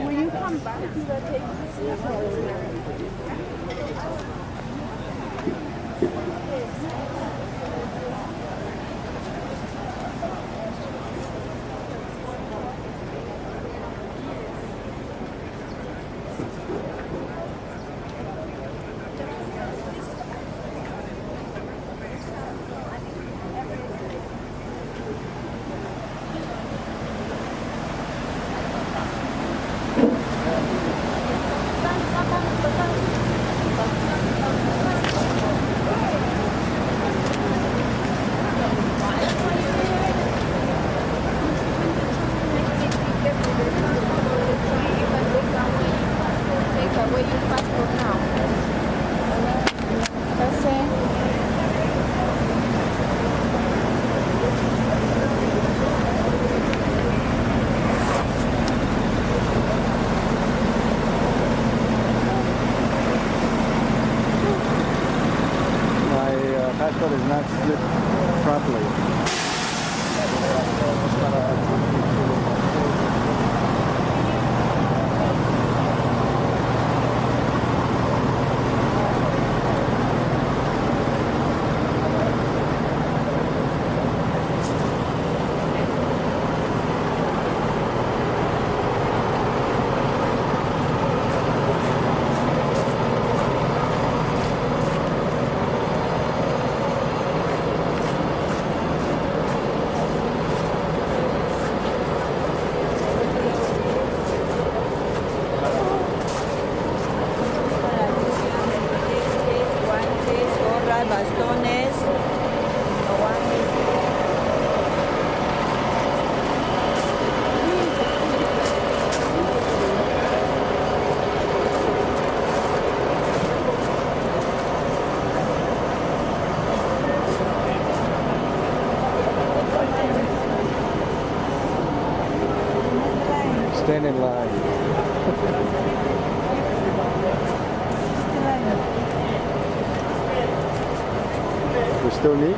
When you come back, you will take passport is not slipped properly. Stand in line. We still need?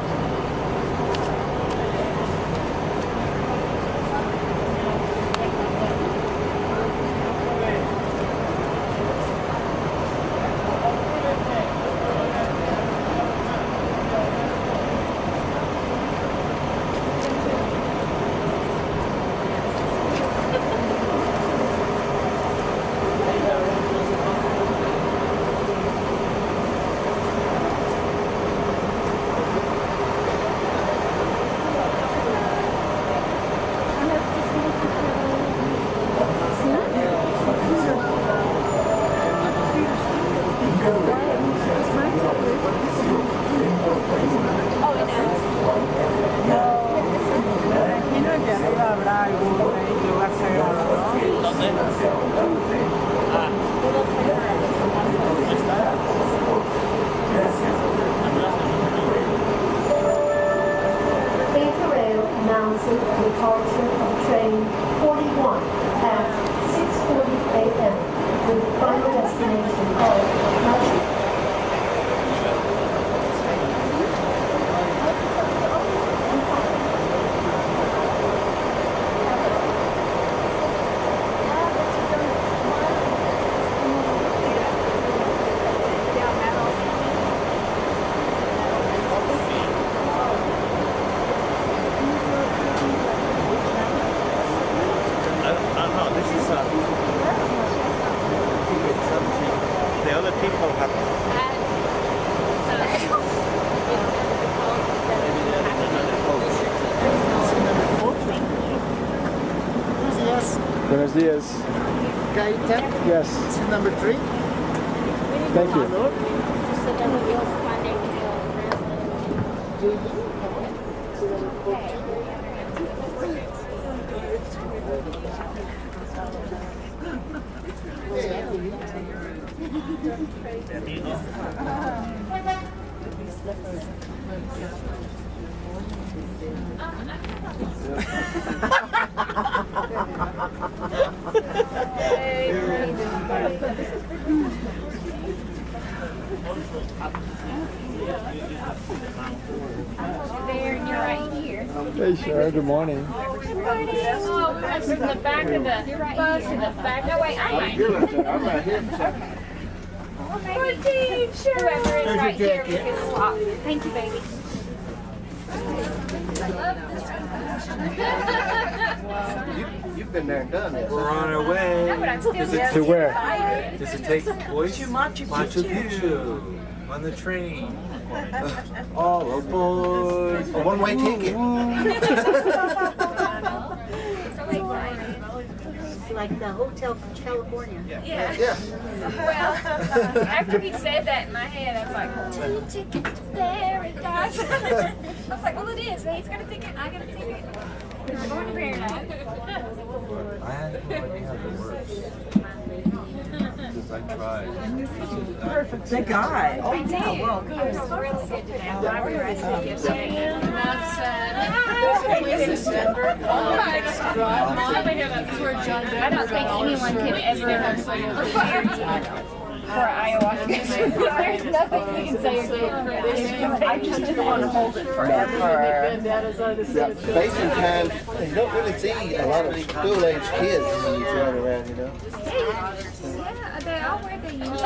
Departure of train 41 at 6:40 a.m. with final destination of Machu. The other people have. Buenos dias. Yes. Number 3. Thank you. There and you're right here. Hey, Sharon, good morning. Good morning. Oh, we went from the back of the bus to the back. No, wait, I'm right here. I'm right here. Okay, sure. Whoever is right here, we can swap. Thank you, baby. You've been there and done this. We're on our way. No, but I'm still here. To where? Does it take place? To Machu Picchu. On the train. All aboard. A one-way ticket. Like the Hotel California. Yeah. Yeah. Well, after he said that in my head, I was like, 2 tickets to paradise. I was like, well, it is. He's got a ticket. I got a ticket. We're going to paradise. I had no idea how to work. Because I tried. Perfect. Thank God. I did. It was really good today. I realized it yesterday. I don't think anyone could ever prepare you for ayahuasca. There's nothing you can say or do. I just didn't want to hold it forever. Space and time, you don't really see a lot of school-age kids when you drive around, you know. Yeah, they all wear the uniform.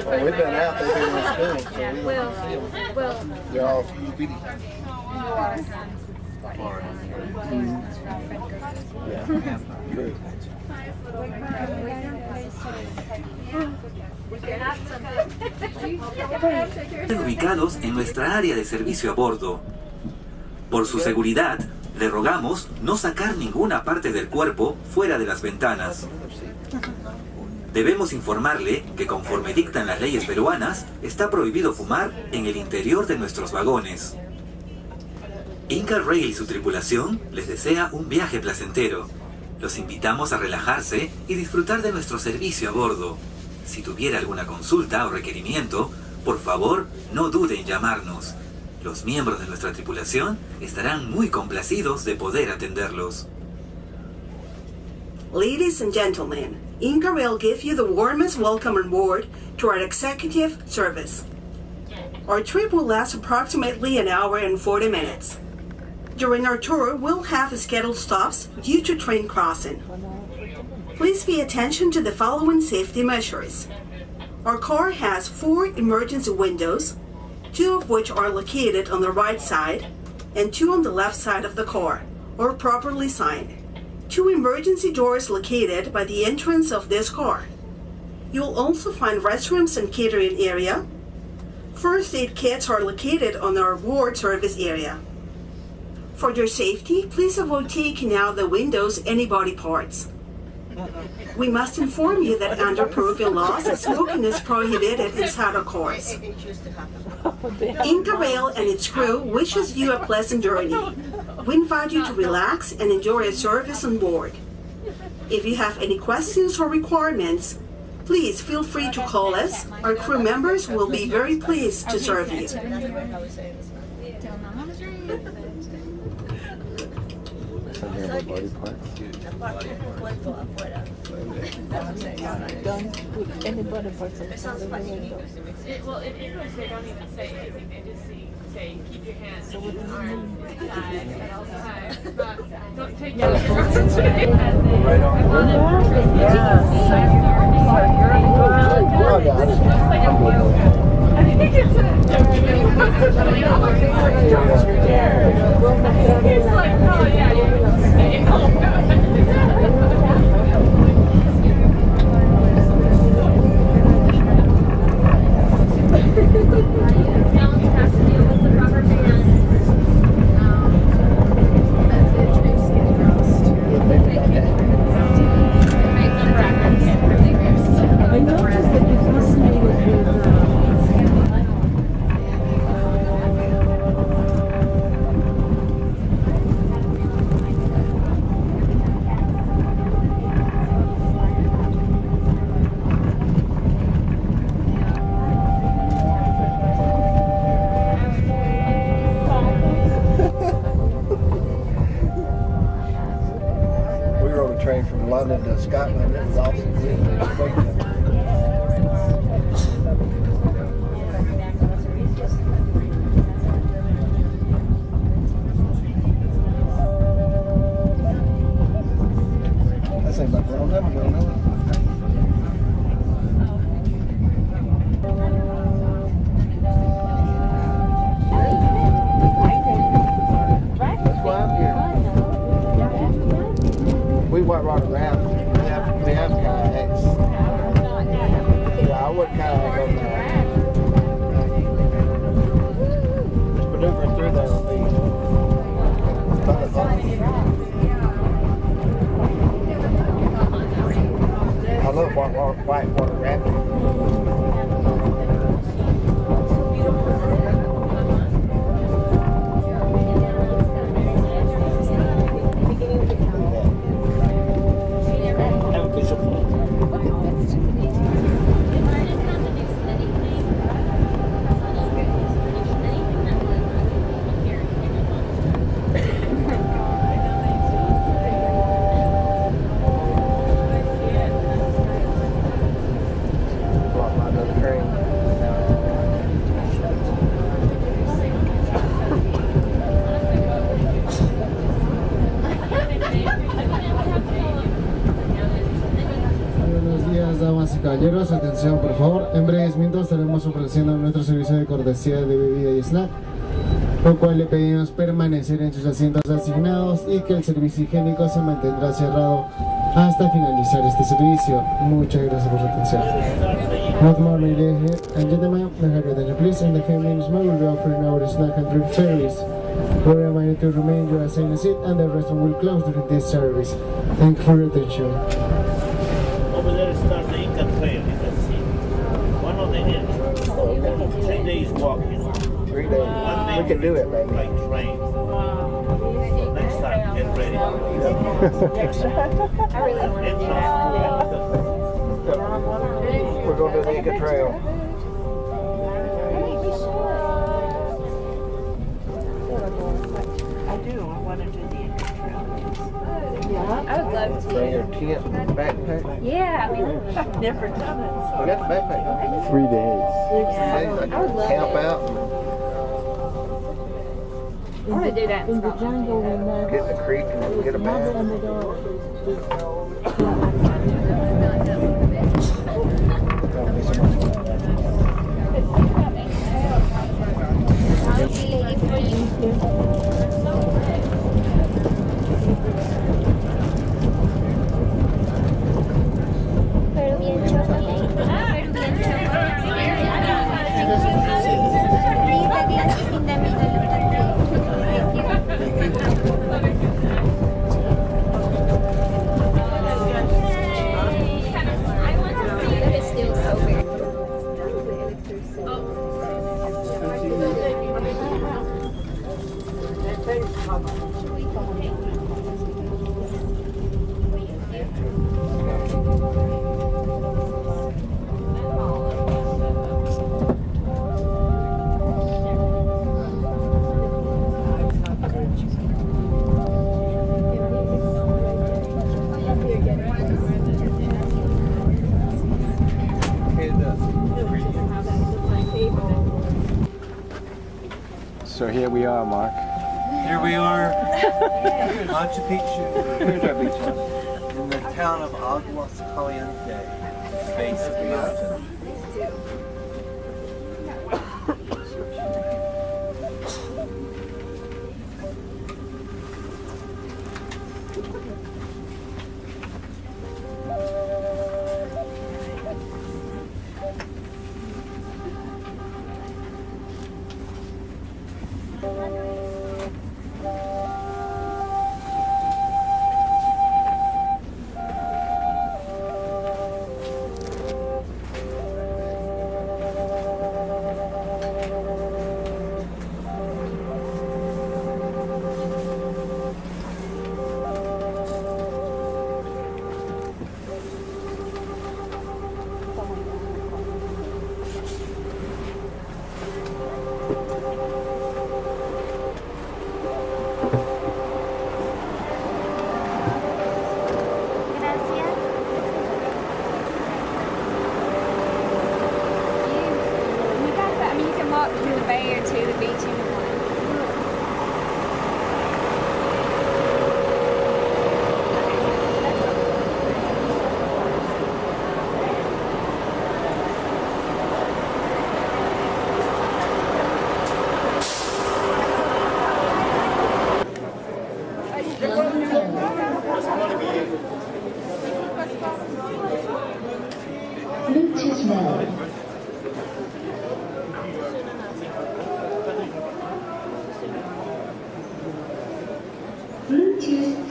Well, we've been out, they've been in school, so we Well, don't see them. well, They're all bitty. Yeah. Good. Ubicados en nuestra área de servicio a bordo. Por su seguridad, le rogamos no sacar ninguna parte del cuerpo fuera de las ventanas. Debemos informarle que conforme dictan las leyes peruanas, está prohibido fumar en el interior de nuestros vagones. Inca Rail y su tripulación les desea un viaje placentero. Los invitamos a relajarse y disfrutar de nuestro servicio a bordo. Si tuviera alguna consulta o requerimiento, por favor, no dude en llamarnos. Los miembros de nuestra tripulación estarán muy complacidos de poder atenderlos. Ladies and gentlemen, Inca will give you the warmest welcome on board to our executive service. Our trip will last approximately an hour and 40 minutes. During our tour, we'll have scheduled stops due to train crossing. Please pay attention to the following safety measures. Our car has 4 emergency windows, 2 of which are located on the right side and 2 on the left side of the car, or properly signed. 2 emergency doors located by the entrance of this car. You'll also find restrooms and catering area. First aid kits are located on our ward service area. For your safety, please avoid taking out the windows any body parts. We must inform you that under Peruvian laws, smoking is prohibited inside our cars. Inca Rail and its crew wishes you a pleasant journey. We invite you to relax and enjoy a service on board. If you have any questions or requirements, please feel free to call us. Our crew members will be very pleased to serve you. Body parts. Don't put any body parts on the window. Well, in English, they don't even say anything. They just say keep your hands and arms inside at all times. But don't take your hands. Right on. I think it's like, oh yeah, I noticed that you're fascinated with from London to Scotland. It was awesome. That seems like a long time ago now. That's why I'm here. We white rock around. We have kayaks. Yeah, I would kayak over there. Just maneuvering through there would be kind of fun. I love white water rafting. Damas y caballeros, atención por favor. En breves minutos estaremos ofreciendo nuestro servicio de cortesía de bebida y snack, lo cual le pedimos permanecer en sus asientos asignados y que el servicio higiénico se mantendrá cerrado hasta finalizar este servicio. Muchas gracias por su atención. Good morning, ladies and gentlemen. May I have your attention, please? In the few minutes more, we'll be offering our snack and drink service. We remind you to remain your assigned seat, and the restaurant will close during this service. Thank you for your attention. Over there starts the Inca Trail, you can see. One of the hills. 3 days walk, you know. 3 days. 1 day We can do it, baby. like train. So next time, get ready. I really want to do that. We're going to the Inca Trail. I do. I want to do the Inca Trail. I would love to. Bring your tent and backpack. Yeah, I mean, Never done it. We got the backpack. 3 days. Like camp out I want to do that in In the jungle Scotland. when and get in the creek and get a mother bath. and the dog. That'll be so much fun. So here we are, Mark. Here we are in Machu Picchu. Here's our beach house. In the town of Aguas Caliente, base of the mountain.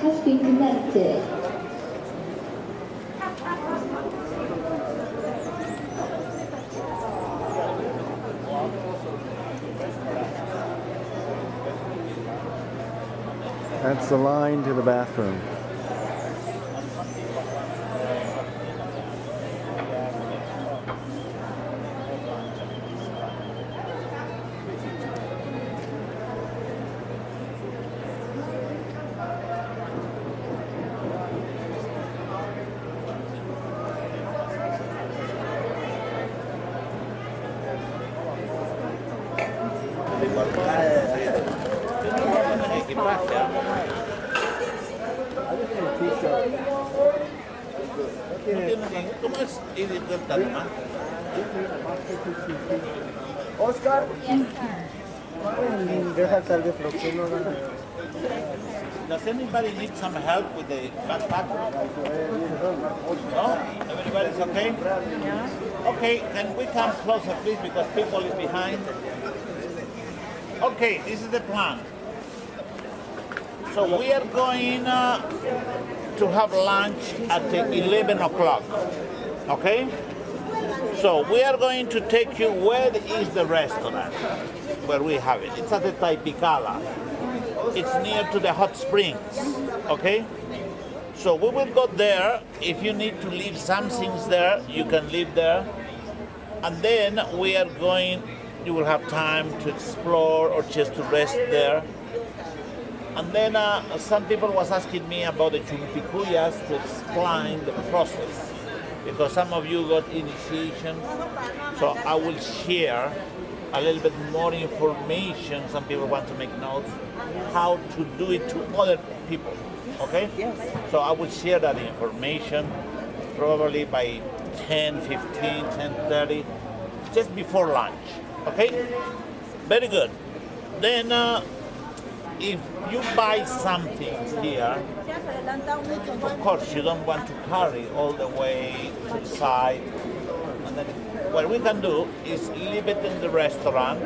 has been connected. That's the line to the bathroom. ¿Cómo es ir de Talma? Oscar. Deja tal vez Does anybody need some help with the backpack? No? Everybody's okay? Yeah. Okay, can we come closer please because people is behind? Okay, this is the plan. So we are going to have lunch at 11 o'clock. Okay? So we are going to take you where is the restaurant where we have it. It's at the Taipicala. It's near to the hot springs. Okay? So we will go there. If you need to leave some things there, you can leave there. And then we are going, you will have time to explore or just to rest there. And then some people was asking me about the chumpicuyas to explain the process. Because some of you got initiation. So I will share a little bit more information. Some people want to make notes. How to do it to other people. Okay? Yes. So I will share that information probably by 10:15, 10:30, just before lunch. Okay? Very good. Then if you buy something here, of course you don't want to carry all the way to the side. And then what we can do is leave it in the restaurant,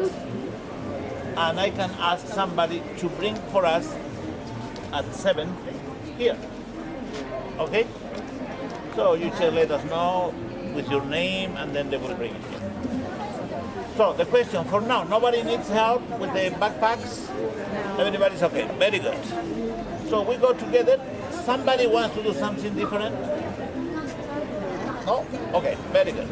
and I can ask somebody to bring for us at 7 here. Okay? So you just let us know with your name, and then they will bring it here. So the question for now, nobody needs help with the backpacks? Everybody's okay, very good. So we go together. Somebody wants to do something different? No? Okay, very good.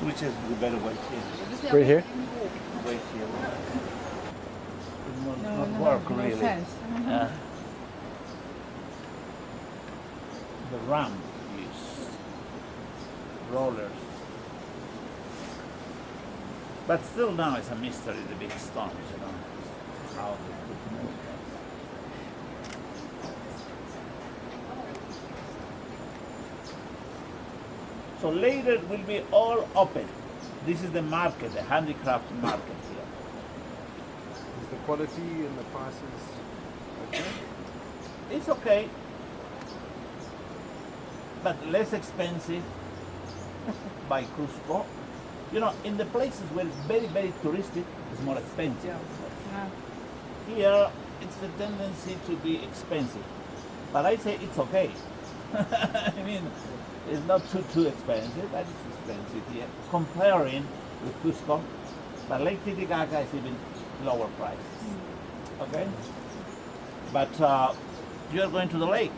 Which is the better way here? Right here? Right here. It won't work really. The ramp is rollers. But still now it's a mystery, the big stones, you know, how they could move. So later it will be all open. This is the market, the handicraft market here. Is the quality and the prices okay? It's okay, but less expensive by Cusco. You know, in the places where it's very, very touristic, it's more expensive. Here, it's the tendency to be expensive. But I say it's okay. I mean, it's not too expensive, but it's expensive here. Comparing with Cusco, but Lake Titicaca is even lower prices. Okay? But you're going to the lake.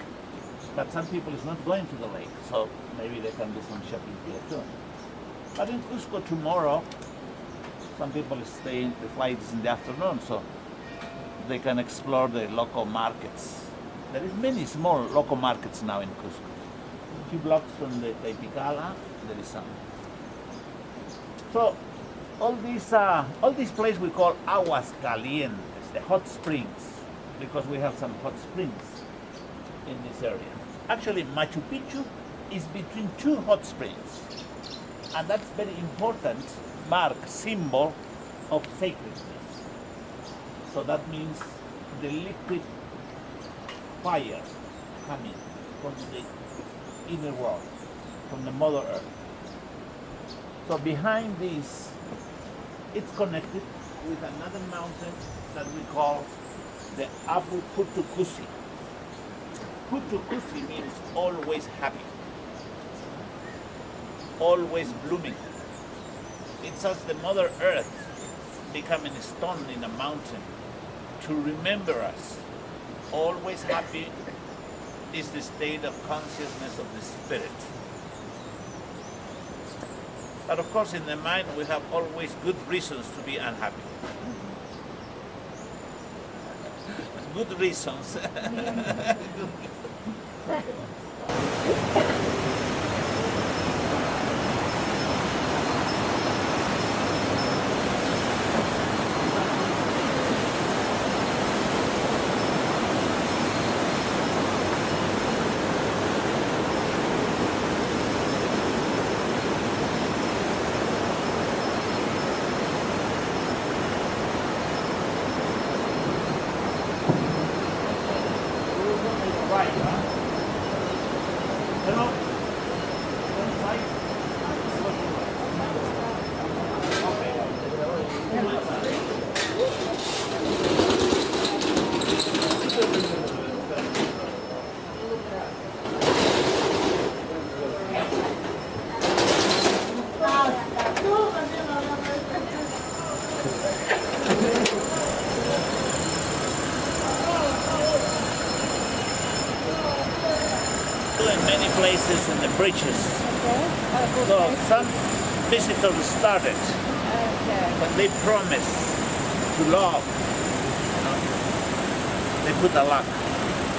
But some people is not going to the lake, so maybe they can do some shopping here too. But in Cusco tomorrow, some people is staying, the flight is in the afternoon, so they can explore the local markets. There is many small local markets now in Cusco. A few blocks from the Taipicala, there is some. So all these places we call aguas calientes, the hot springs, because we have some hot springs in this area. Actually, Machu Picchu is between two hot springs. And that's very important mark, symbol of sacredness. So that means the liquid fire coming from the inner world, from the Mother Earth. So behind this, it's connected with another mountain that we call the Abu Putukusi. Putukusi means always happy, always blooming. It's as the Mother Earth becoming a stone in a mountain to remember us. Always happy is the state of consciousness of the spirit. But of course, in the mind, we have always good reasons to be unhappy. Good reasons. In many places in the bridges. So some visitors started when they promise to love. They put a lock.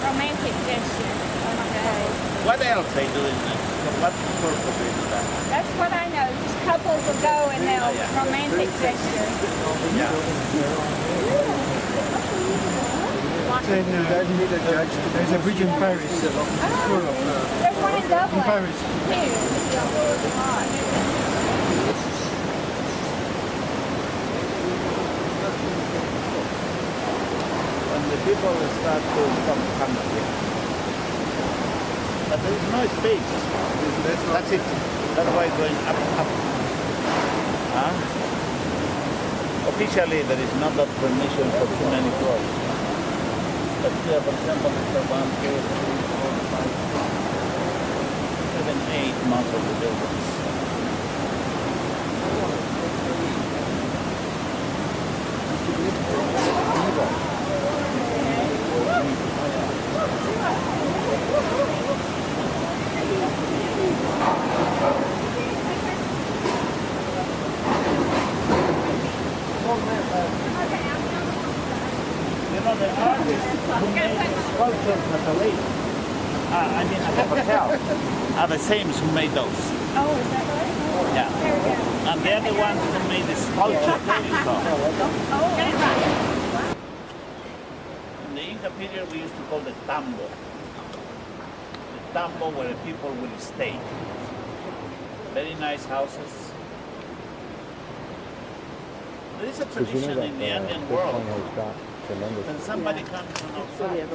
Romantic gesture. Okay. What else they do in that? For what purpose they do that? That's what I know. Just couples will go and they'll romantic gesture. There's a bridge in Paris. There's one in Dublin. In Paris. When the people start to come again. But there is no space. That's it. That's why it's going up. Officially, there is not that permission for too many floors. But here, for example, it's 1, 2, 3, 4, 5, 7, 8 most of the buildings. You know, the artists who made sculptures at the lake, at the hotel, are the same who made those. Oh, is that right? Yeah. And they're the ones who made the sculpture that you saw. In the Inca period, we used to call the tambo. The tambo where the people will stay. Very nice houses. There is a tradition in the Andean world. When somebody comes from outside,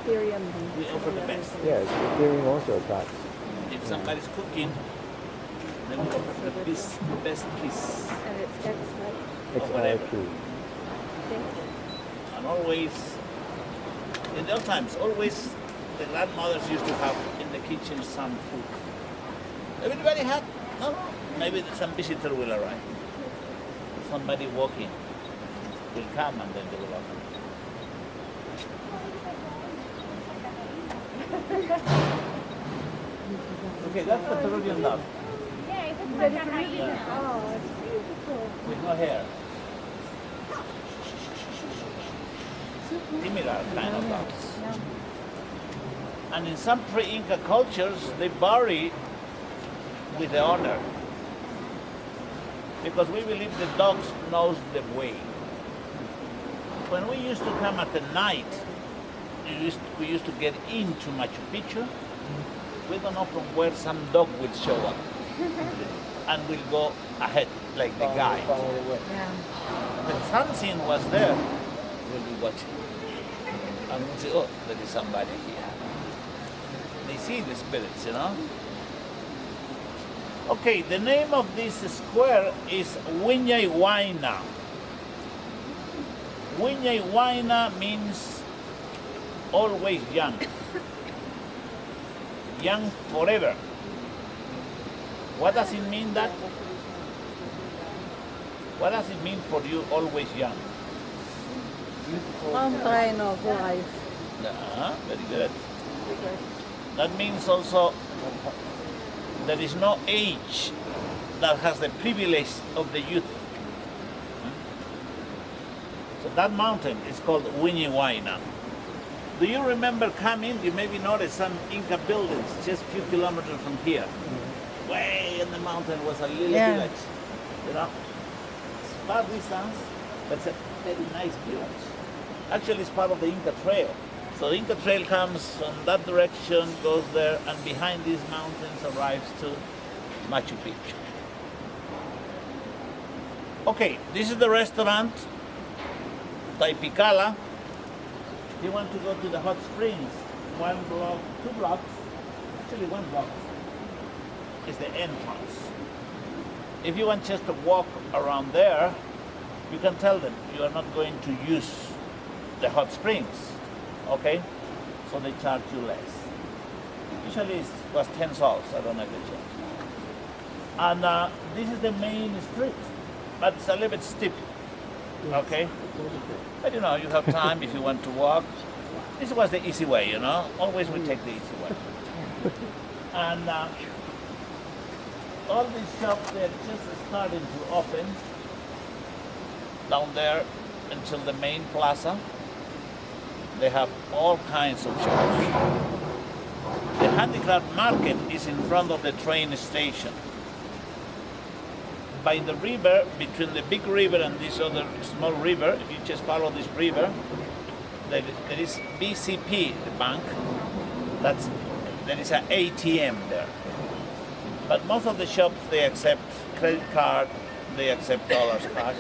we offer the best. Yes, Ethereum also attracts. If somebody's cooking, then we offer the best piece. And it's extra. Of whatever. And always, in the old times, always the grandmothers used to have in the kitchen some food. Everybody had, no? Maybe some visitor will arrive. Somebody walking will come and then they will offer. Okay, that's the Peruvian dove. Yeah, it looks like a hyena. Oh, it's beautiful. With no hair. Similar kind of doves. And in some pre-Inca cultures, they bury with the owner. Because we believe the dogs knows the way. When we used to come at the night, we used to get into Machu Picchu. We don't know from where some dog will show up. and will go ahead like the guide. When something was there, we'll be watching. And we'll say, oh, there is somebody here. They see the spirits, you know? Okay, the name of this square is Wiñay Huayna. Wiñay Huayna means always young. Young forever. What does it mean that? What does it mean for you always young? Fountain of life. Very good. That means also there is no age that has the privilege of the youth. So that mountain is called Wiñay Huayna. Do you remember coming? You maybe noticed some Inca buildings just a few kilometers from here. Way in the mountain was a little village. You know, it's far distance, but it's a very nice village. Actually, it's part of the Inca Trail. So the Inca Trail comes from that direction, goes there, and behind these mountains arrives to Machu Picchu. Okay, this is the restaurant, Taipicala. If you want to go to the hot springs, 1 block, 2 blocks, actually 1 block, is the entrance. If you want just to walk around there, you can tell them you are not going to use the hot springs, okay? So they charge you less. Usually it was 10 sols, I don't know if they change. And this is the main street, but it's a little bit steep, okay? But you know, you have time if you want to walk. This was the easy way, you know? Always we take the easy way. And all these shops, they're just starting to open down there until the main plaza. They have all kinds of shops. The handicraft market is in front of the train station. By the river, between the big river and this other small river, if you just follow this river, there is BCP, the bank. There is an ATM there. But most of the shops, they accept credit card, they accept dollars cash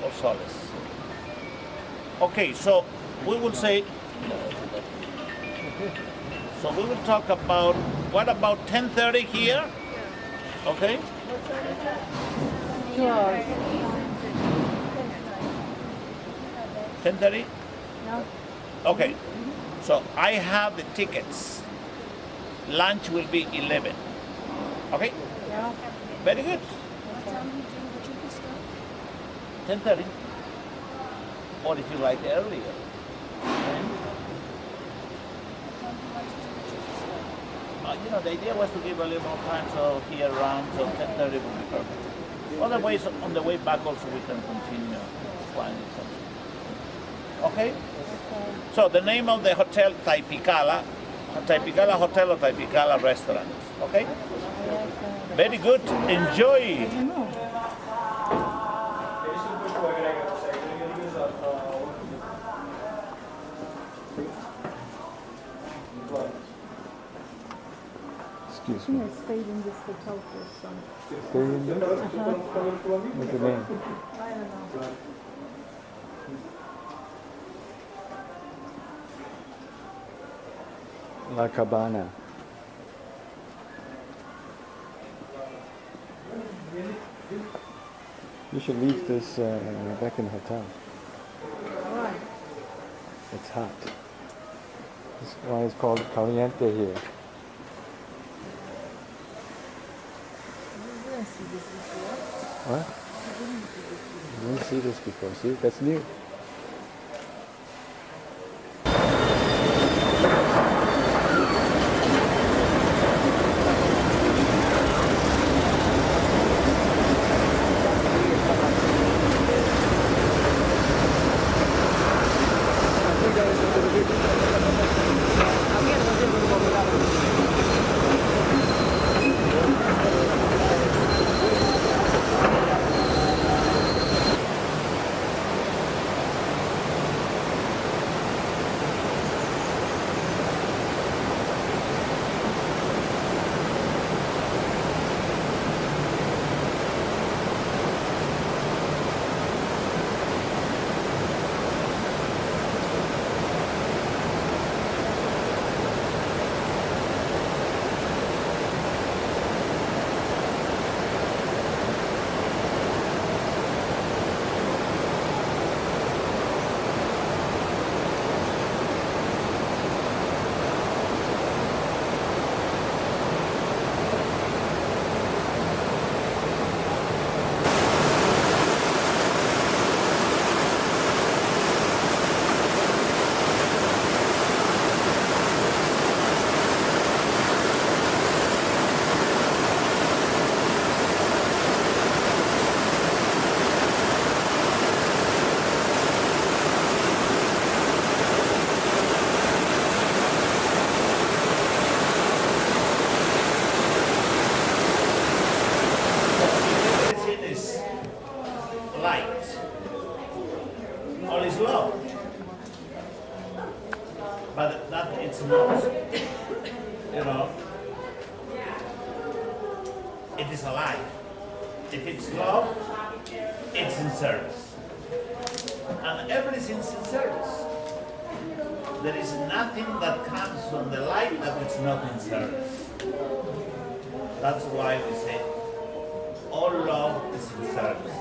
or soles. Okay, so we will say, so we will talk about, what about 10:30 here? Okay? 10:30? No. Okay. So I have the tickets. Lunch will be 11. Okay? Yeah. Very good. 10:30. Or if you like earlier. You know, the idea was to give a little more time so here around, so 10:30 would be perfect. Otherwise, on the way back also we can continue explaining something. Okay? So the name of the hotel, Taipicala Hotel or Taipicala Restaurant. Okay? Very good. Enjoy. Excuse me. I stayed in this hotel for some. Stayed in there? What's the name? I don't know. La Cabana. You should leave this back in the hotel. Why? It's hot. That's why it's called caliente here. I didn't see this before. What? You didn't see this before. See, that's new. you know, it is alive. If it's love, it's in service. And everything's in service. There is nothing that comes from the light that is not in service. That's why we say all love is in service.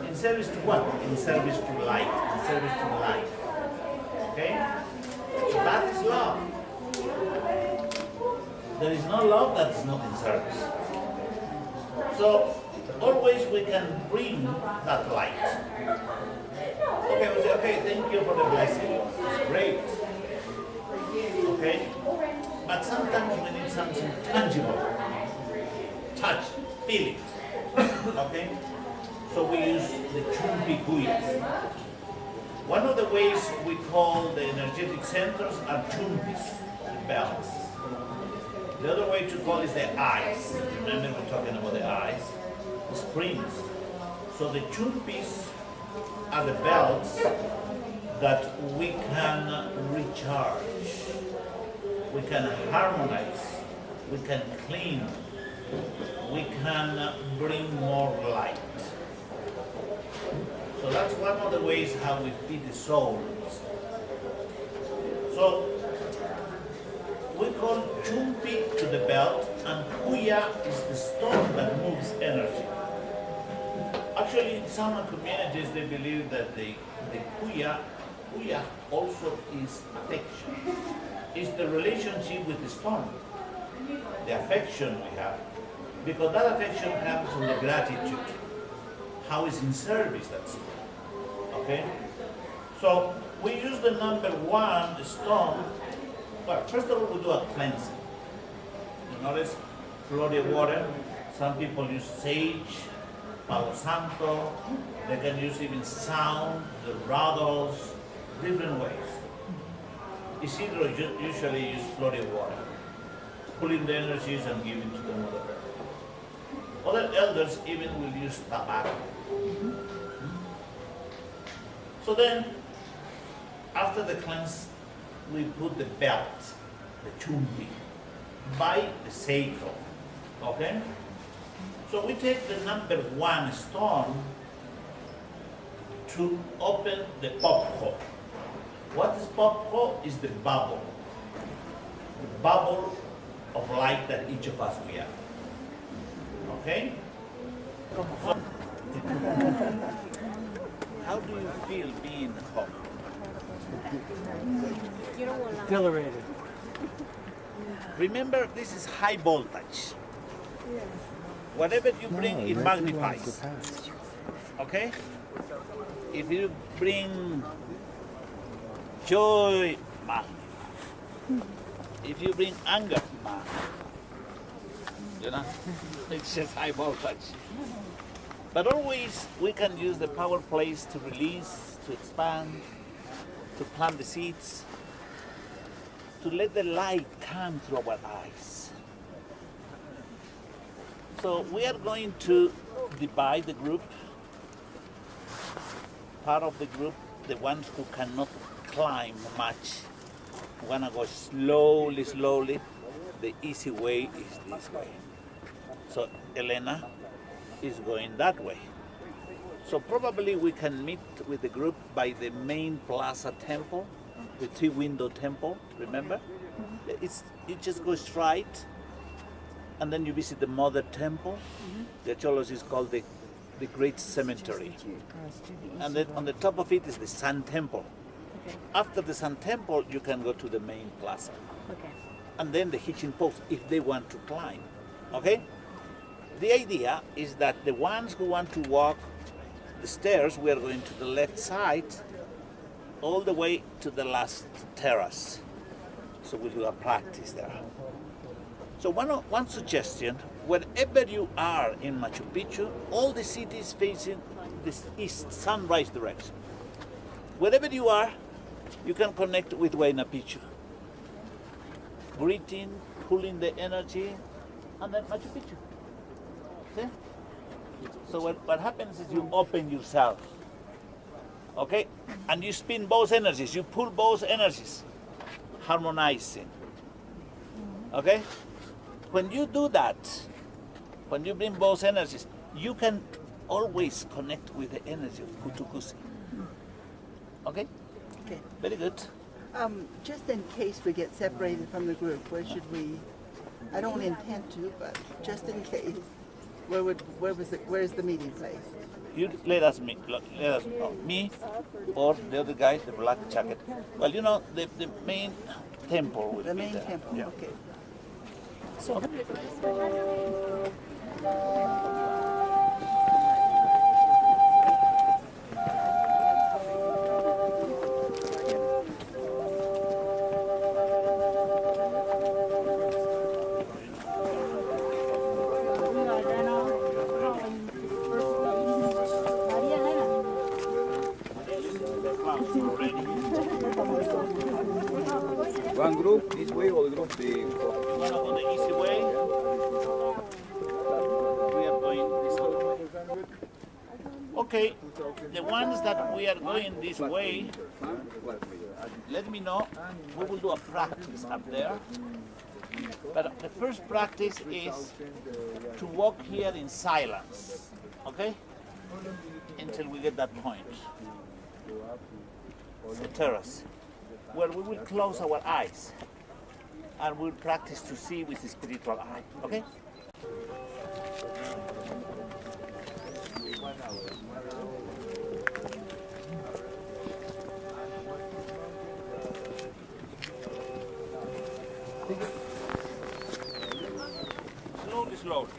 In service to what? In service to light, in service to life. Okay? So that is love. There is no love that is not in service. So always we can bring that light. Okay, we say, okay, thank you for the blessing. It's great. Okay? But sometimes we need something tangible. Touch, feel it. Okay? So we use the chumpi kuyas. One of the ways we call the energetic centers are chumpis, the bells. The other way to call is the eyes. Remember we're talking about the eyes? The springs. So the chumpis are the bells that we can recharge. We can harmonize. We can clean. We can bring more light. So that's one of the ways how we feed the soul. So we call chumpi to the belt, and kuya is the stone that moves energy. Actually, in some communities they believe that the kuya also is affection. It's the relationship with the stone, the affection we have. Because that affection comes from the gratitude. How is in service that stone. Okay? So we use the number 1 stone. Well, first of all, we do a cleansing. You notice florid water. Some people use sage, Palo Santo. They can use even sound, the rattles, different ways. Isidro usually use florid water, pulling the energies and giving to the Mother Earth. Other elders even will use tobacco. So then, after the cleanse, we put the belt, the chumpi, by the sacral. Okay? So we take the number 1 stone to open the popco. What is popco? Is the bubble. The bubble of light that each of us we are. Okay? So, how do you feel being home? Exhilarated. Remember, this is high voltage. Whatever you bring, it magnifies. Okay? If you bring joy, magnify. If you bring anger, magnify. You know? It's just high voltage. But always we can use the power place to release, to expand, to plant the seeds, to let the light come through our eyes. So we are going to divide the group. Part of the group, the ones who cannot climb much, want to go slowly, slowly. The easy way is this way. So Elena is going that way. So probably we can meet with the group by the main plaza temple, the 3-window temple, remember? You just go straight, and then you visit the mother temple. The Cholos is called the Great Cemetery. And then on the top of it is the Sun Temple. After the Sun Temple, you can go to the main plaza. And then the hitching post, if they want to climb. Okay? The idea is that the ones who want to walk the stairs, we are going to the left side, all the way to the last terrace. So we'll do a practice there. So one suggestion, wherever you are in Machu Picchu, all the cities facing this east sunrise direction. Wherever you are, you can connect with Huayna Picchu. Greeting, pulling the energy, and then Machu Picchu. See? So what happens is you open yourself, okay? And you spin both energies, you pull both energies, harmonizing. Okay? When you do that, when you bring both energies, you can always connect with the energy of Kutukusi. Okay? Okay. Very good. Just in case we get separated from the group, where should we? I don't intend to, but just in case, where's the meeting place? You let us know, me or the other guy, the black jacket. Well, you know, the main temple will The be main there. temple. Yeah. Okay. One group this way or the group the One on the easy way. We are going this other way. Okay, the ones that we are going this way, let me know. We will do a practice up there. But the first practice is to walk here in silence, okay? Until we get that point. The terrace, where we will close our eyes and we'll practice to see with the spiritual eye, okay? Slowly, slowly.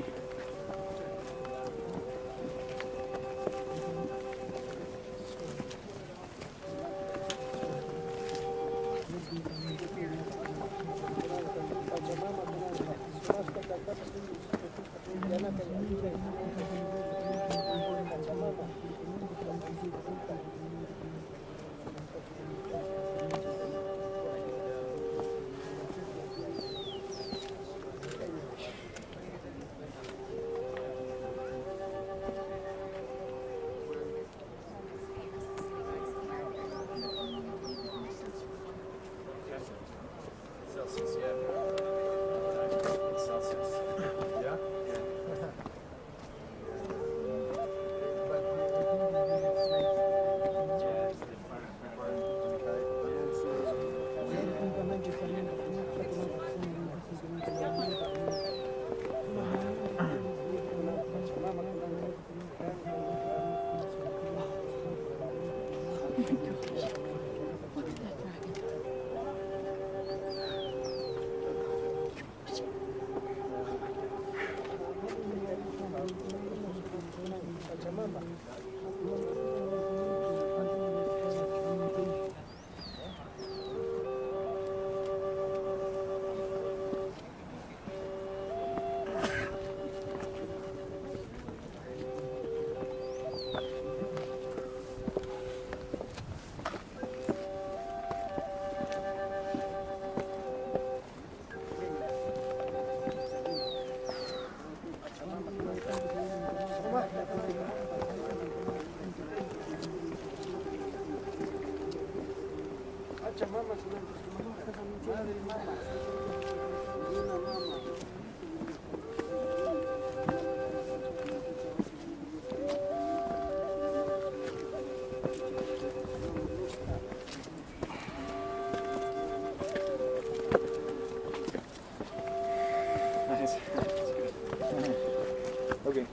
Okay.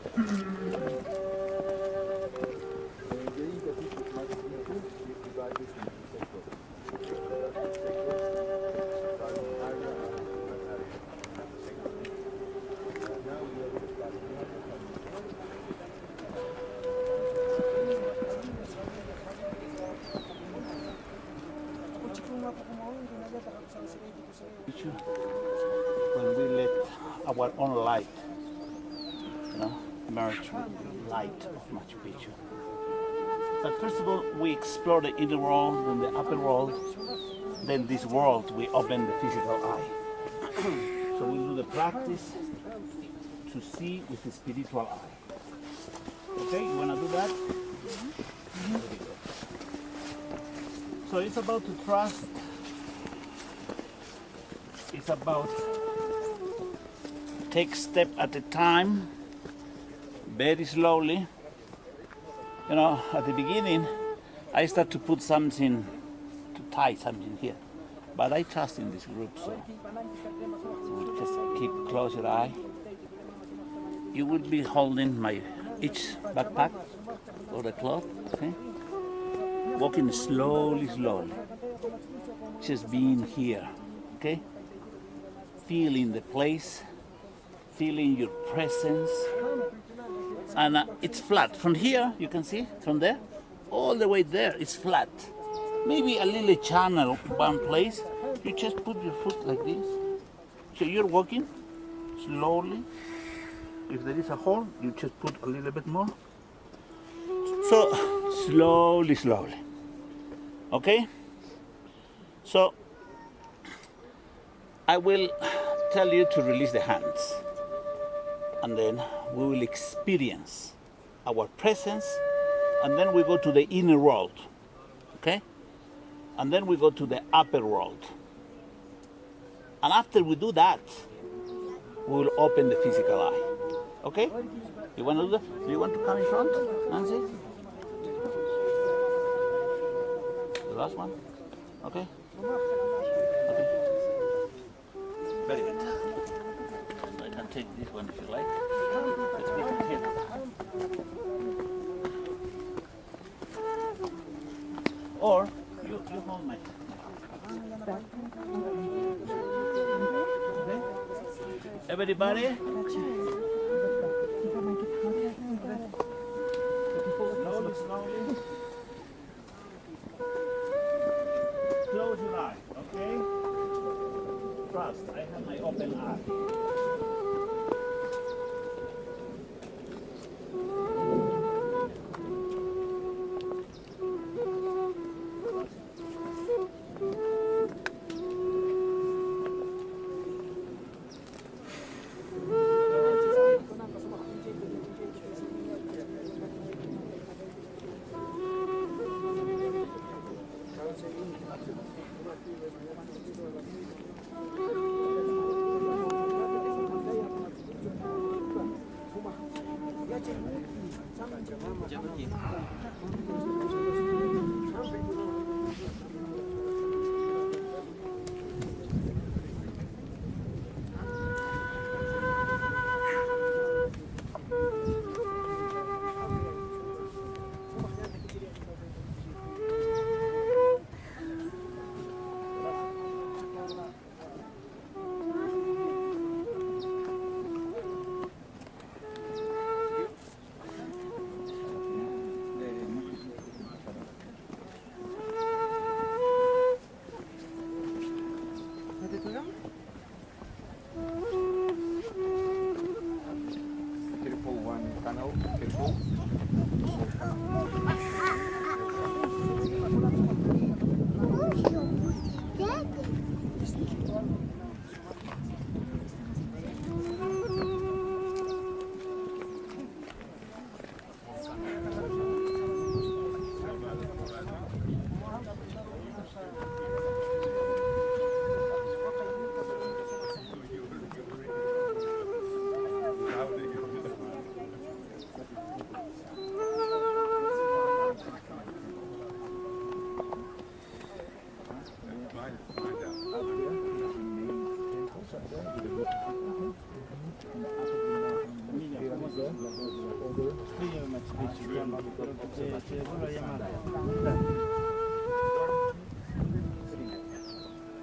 When we let our own light, merge with the light of Machu Picchu. But first of all, we explore the inner world, then the upper world, then this world we open the physical eye. So we'll do the practice to see with the spiritual eye. Okay, you wanna do that? Very good. So it's about to trust. It's about take step at a time, very slowly. You know, at the beginning, I start to put something, to tie something here. But I trust in this group, so just keep close your eye. You will be holding each backpack or the cloth, okay? Walking slowly, slowly. Just being here, okay? Feeling the place, feeling your presence. And it's flat. From here, you can see, from there, all the way there, it's flat. Maybe a little channel, one place. You just put your foot like this. So you're walking slowly. If there is a hole, you just put a little bit more. So slowly, slowly. Okay? So I will tell you to release the hands. And then we will experience our presence. And then we go to the inner world. Okay? And then we go to the upper world. And after we do that, we will open the physical eye. Okay? You want to do that? Do you want to come in front, Nancy? The last one? Okay? Okay. Very good. I can take this one if you like. Let's put it here. Or you hold my. Okay? Everybody? Slowly, slowly. Close your eye, okay? Trust, I have my open eye.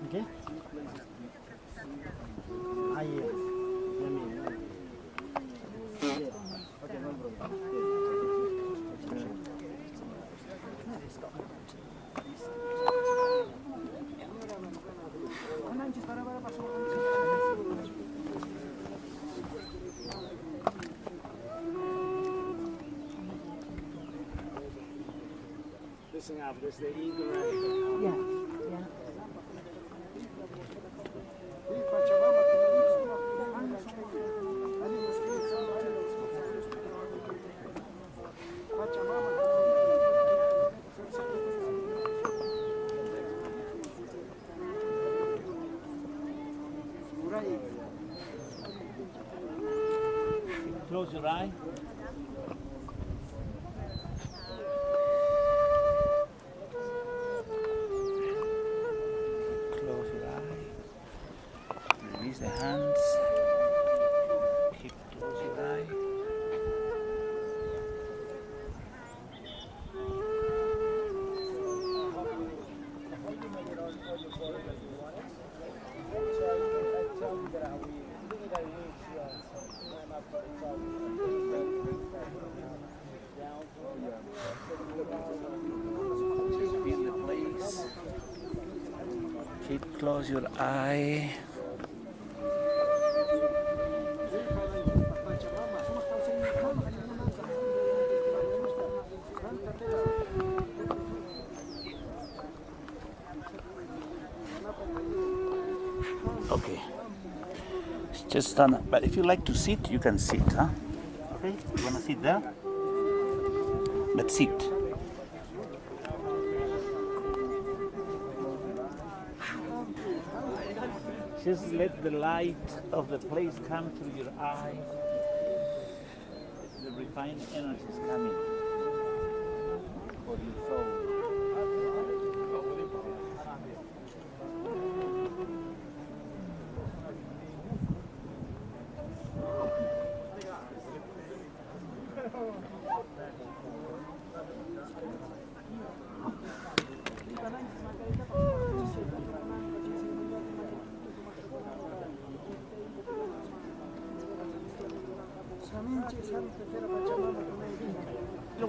Okay? Listen up, there's the eagle right. Yeah, yeah. Close your eye. Close your eye. Release the hands. Keep close your eye. Just feel the place. Keep close your eye. Okay. Just stand up. But if you like to sit, you can sit, huh? Okay? You wanna sit there? But sit. Just let the light of the place come through your eyes. The refined energy is coming for your soul.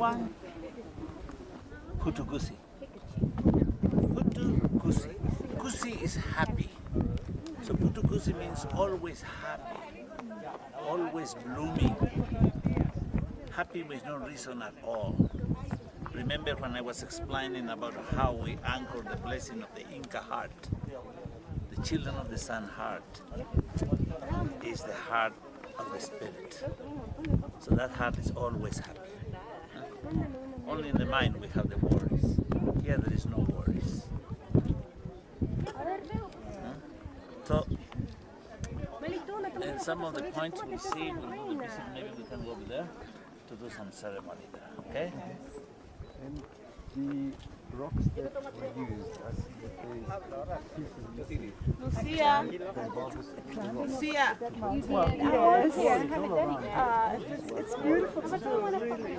One. Putu Gusi. Putu Gusi. Gusi is happy. So Putu Gusi means always happy, always blooming. Happy with no reason at all. Remember when I was explaining about how we anchor the blessing of the Inca heart? The children of the sun heart is the heart of the spirit. So that heart is always happy. Only in the mind we have the worries. Here there is no worries. So, and some of the points we see, we'll do the visit, maybe we can go over there to do some ceremony there, okay? And the rocks that were used as the pieces Lucia. Lucia. It's beautiful to do, really.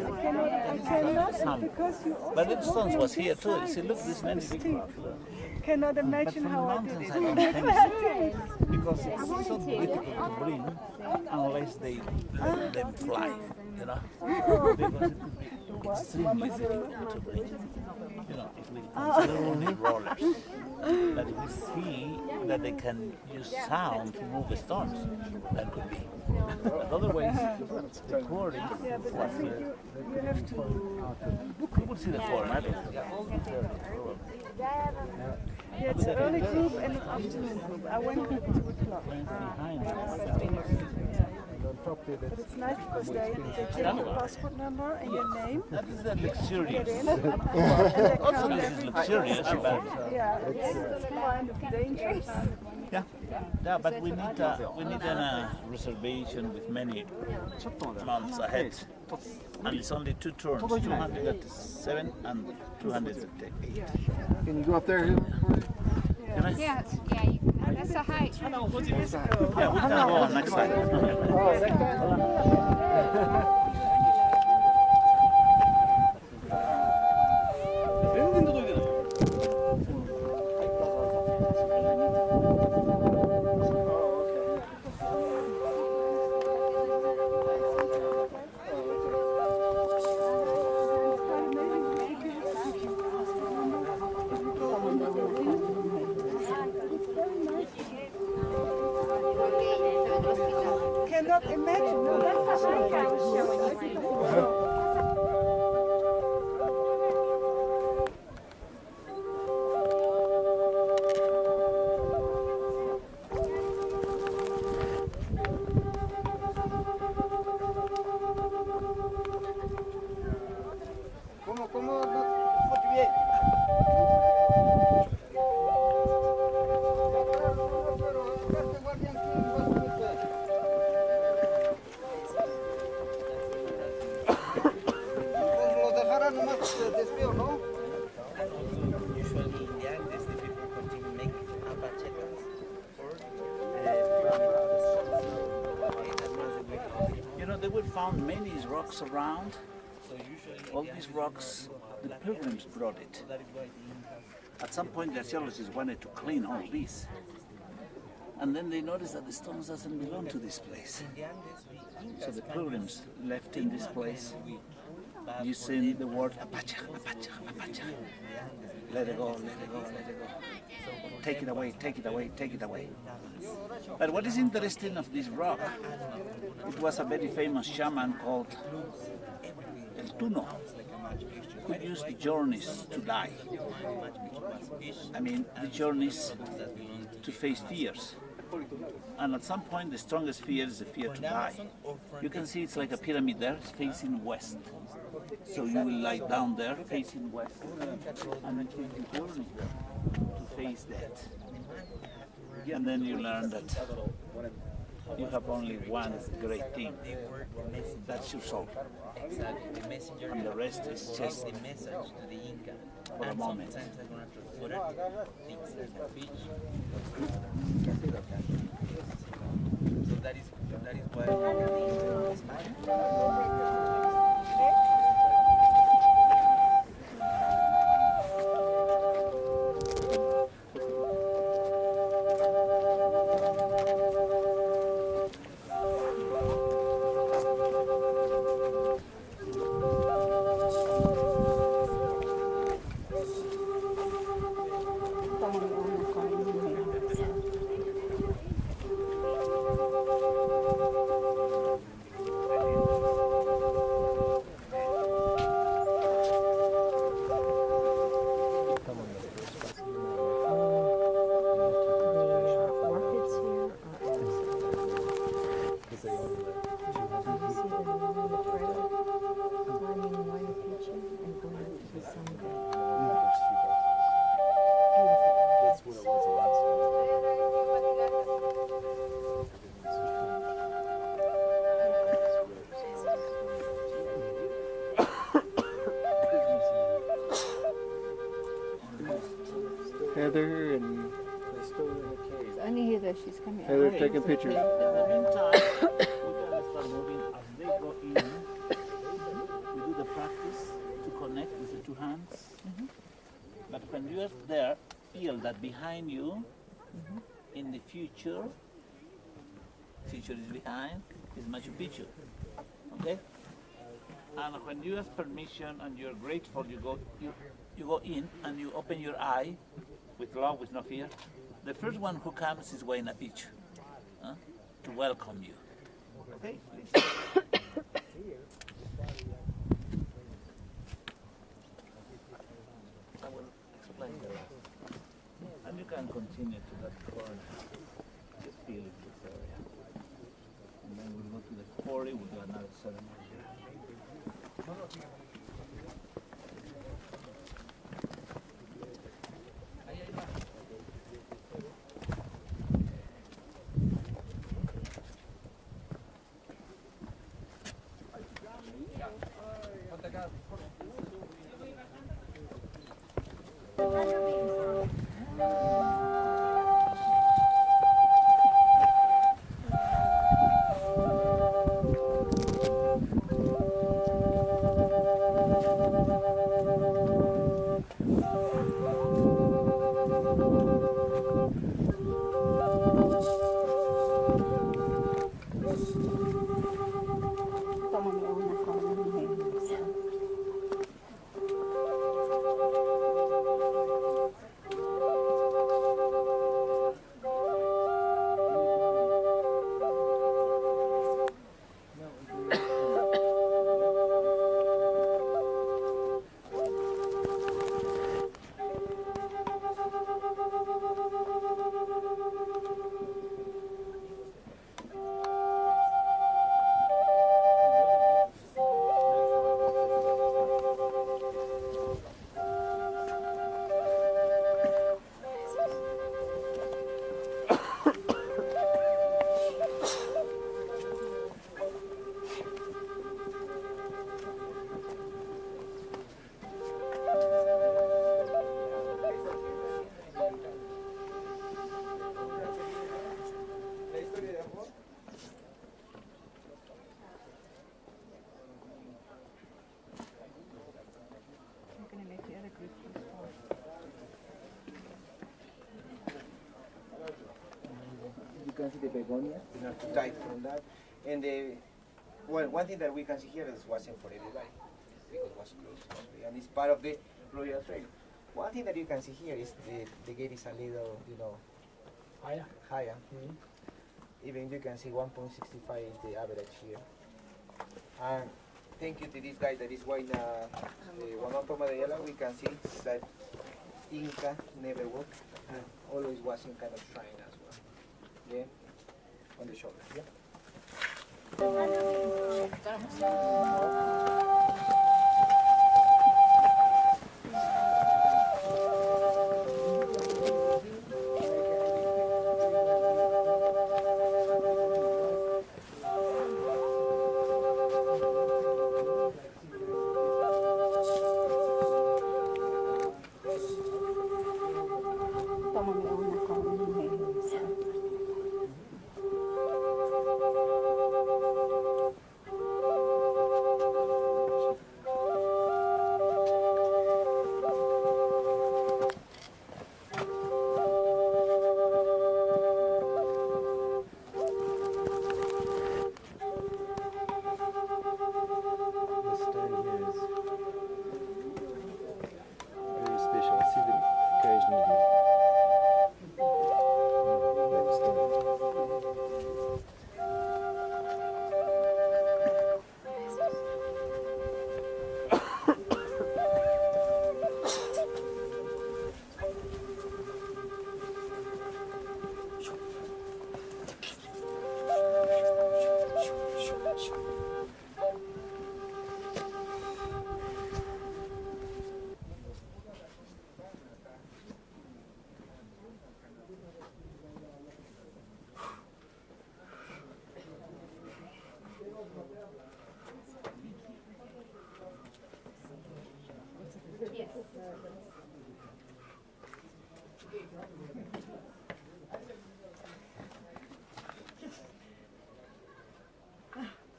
I cannot, because you also But the stones was here too. You see, look, this many people. cannot imagine how I did it. I don't think so. Because it's so difficult to bring unless they let them fly, you know? Because it could be extremely difficult to bring. You know, if we consider only rollers. But if we see that they can use sound to move the stones, that could be. But otherwise, recording, Yeah, but I think you have to. you would see the format. Yeah, it's an early group and an afternoon group. I went at 2 o'clock. But it's nice because they take your passport number and your name. That is the luxurious. Get in. And they Also, count this is every- luxurious, but Yeah, it's kind of dangerous. yeah, but we need a reservation with many months ahead, and it's only 2 turns, 207 and 208. Can you go up there? Can I? Yeah, yeah, you can. That's a height. Yeah, we can go on next time. Cannot imagine. No, that's the height I was showing you. they were found many rocks around. All these rocks, the pilgrims brought it. At some point, the archaeologists wanted to clean all this. And then they noticed that the stones doesn't belong to this place. So the pilgrims left in this place using the word apacha, apacha, apacha. Let it go, let it go, let it go. Take it away, take it away, take it away. But what is interesting of this rock, it was a very famous shaman called El Tuno, who used the journeys to die. I mean, the journeys to face fears. And at some point, the strongest fear is the fear to die. You can see it's like a pyramid there, it's facing west. So you will lie down there, facing west, and then take the journey to face that. And then you learn that you have only one great thing. That's your soul. And the rest is just for a moment. So that is why. Heather and I didn't hear that she's coming. Heather taking pictures. In the meantime, we're going to start moving as they go in. We do the practice to connect with the two hands. But when you are there, feel that behind you, in the future is behind, is Machu Picchu. Okay? And when you ask permission and you're grateful, you go in and you open your eye with love, with no fear. The first one who comes is Huayna Picchu, to welcome you. Okay, please. I will explain the rest. And you can continue to that corner. Just feel it, this area. And then we'll go to the quarry, we'll do another ceremony. see the begonia, to type from that. And well, one thing that we can see here is wasn't for everybody, because it was closed actually, and it's part of the Royal Trail. One thing that you can see here is the gate is a little, higher. Mm-hmm. Even you can see 1.65 is the average here. And thank you to this guy that is wearing one on top of the yellow, we can see that Inca never walked, always was in kind of shrine as well. Yeah, on the shoulder. Yeah.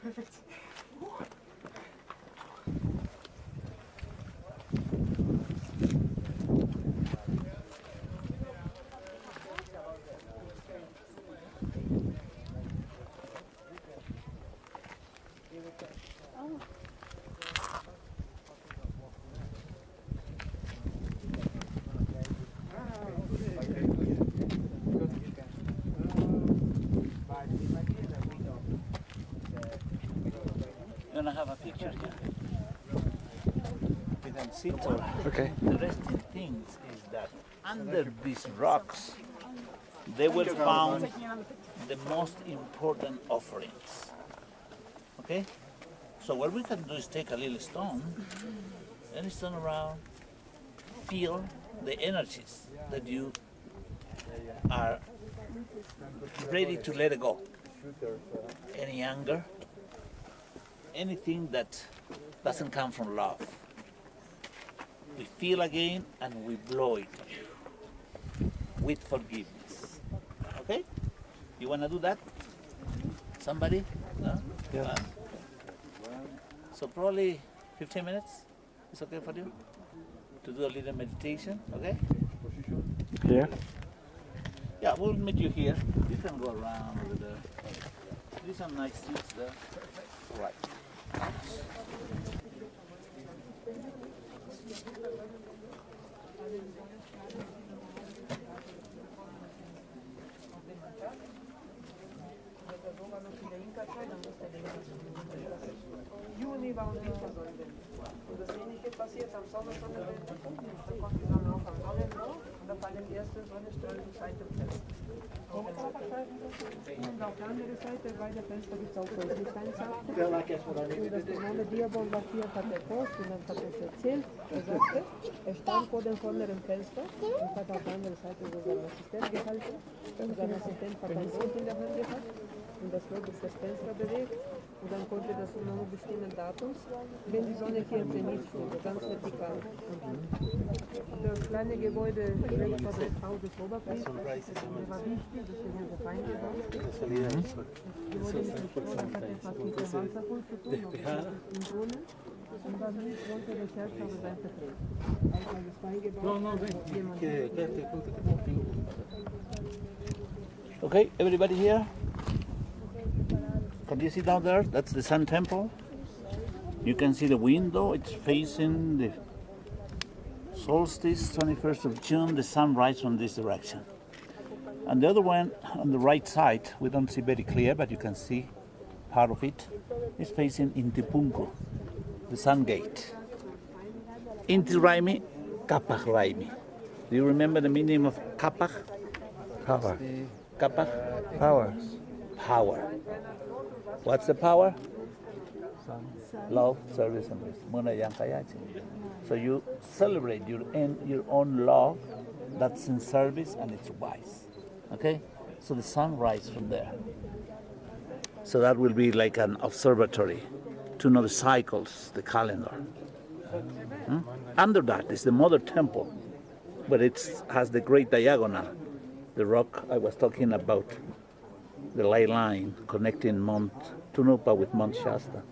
Perfect. You're gonna have a picture here. You can see it. Okay. The interesting thing is that under these rocks, they were found the most important offerings. Okay? So what we can do is take a little stone, and turn around, feel the energies that you are ready to let it go. Any anger, anything that doesn't come from love. We feel again and we blow it with forgiveness. Okay? You want to do that? Somebody? No? Yeah. So probably 15 minutes is okay for you to do a little meditation, okay? Here? Yeah, we'll meet you here. You can go around over there. These are nice seats there. Right. Juni war ein Wintersonnenwind. Und das Ähnliche passiert am Sommersonnenwind. Da kommt die Sonne auch am Sonnenbruch und da fallen die ersten Sonnenstrahlen die Seite fest. Und auf der anderen Seite bei der Fenster gibt es auch so eine Steinschachtel. Und das normale Diabon war hier, hat er Post und dann hat er es erzählt. Er sagte, er stand vor dem vorderen Fenster und hat auf der anderen Seite so seinen Assistent gehalten. Und sein Assistent hat ein Brot in der Hand gehabt. Und das Brot ist das Fenster bewegt. Und dann konnte das unter einem bestimmten Datum, wenn die Sonne hier zenit steht, ganz vertikal. Das kleine Gebäude schräg vor des Hauses Oberpriester, der war wichtig, deswegen hat er fein gebaut. Das Gebäude mit dem Stroh, das hat etwas mit dem Wasserfall zu tun, aber das ist im Brunnen. Und dann wollte der Herrscher sein Vertreter. Also das fein gebaut, jemand Okay, everybody here? Can you see down there? That's the Sun Temple. You can see the window. It's facing the solstice, 21st of June. The sun rises from this direction. And the other one on the right side, we don't see very clear, but you can see part of it, is facing Inti Punku, the Sun Gate. Inti Raimi, Kapag Raimi. Do you remember the meaning of Kapag? Power. Kapag? Power. Power. What's the power? Love, service, and wisdom. So you celebrate your own love that's in service and it's wise. Okay? So the sun rises from there. So that will be like an observatory to know the cycles, the calendar. Under that is the Mother Temple, but it has the great diagonal, the rock I was talking about, the ley line connecting Mount Tunupa with Mount Shasta.